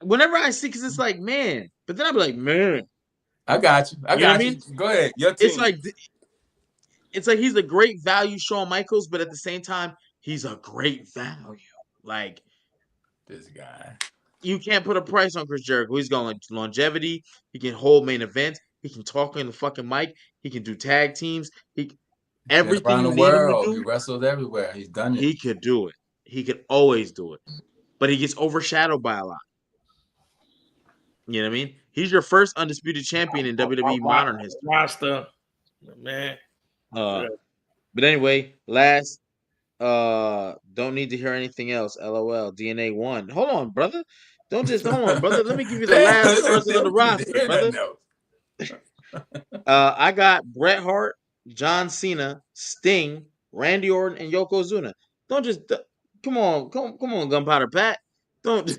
[SPEAKER 1] Whenever I see, because it's like, man. But then I'll be like, man.
[SPEAKER 3] I got you. I got you. Go ahead. Your team.
[SPEAKER 1] It's like he's a great value, Shawn Michaels, but at the same time, he's a great value. Like
[SPEAKER 3] this guy.
[SPEAKER 1] You can't put a price on Chris Jericho. He's got longevity. He can hold main events. He can talk in the fucking mic. He can do tag teams. Everything
[SPEAKER 3] around the world. He wrestled everywhere. He's done it.
[SPEAKER 1] He could do it. He could always do it. But he gets overshadowed by a lot. You know what I mean? He's your first undisputed champion in WWE modern history.
[SPEAKER 2] Roster, man.
[SPEAKER 1] But anyway, last don't need to hear anything else. LOL. DNA 1. Hold on, brother. Hold on, brother. Let me give you the last person on the roster, brother. I got Bret Hart, John Cena, Sting, Randy Orton, and Yokozuna. Don't just come on, Gunpowder Pat. Don't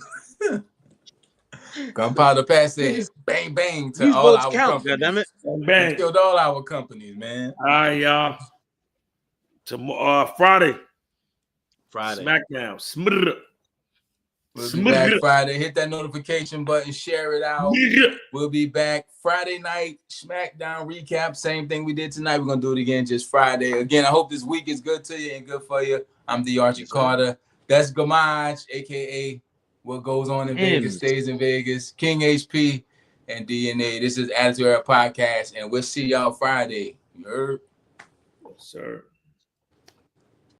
[SPEAKER 3] Gunpowder Pat said, bang, bang to
[SPEAKER 1] these
[SPEAKER 3] all
[SPEAKER 1] votes
[SPEAKER 3] our
[SPEAKER 1] count. Goddammit.
[SPEAKER 3] companies.
[SPEAKER 2] Bang.
[SPEAKER 3] We killed all our companies, man.
[SPEAKER 2] All right, y'all. Tomorrow, Friday. SmackDown. Smrr.
[SPEAKER 3] We'll be back Friday. Hit that notification button. Share it out. We'll be back Friday night. SmackDown recap. Same thing we did tonight. We're going to do it again just Friday. Again, I hope this week is good to you and good for you. I'm the Archie Carter. That's Gamaj, a.k.a. What Goes On in Vegas stays in Vegas. King HP and DNA. This is Attitude Era Podcast, and we'll see y'all Friday. You heard?
[SPEAKER 2] Yes, sir.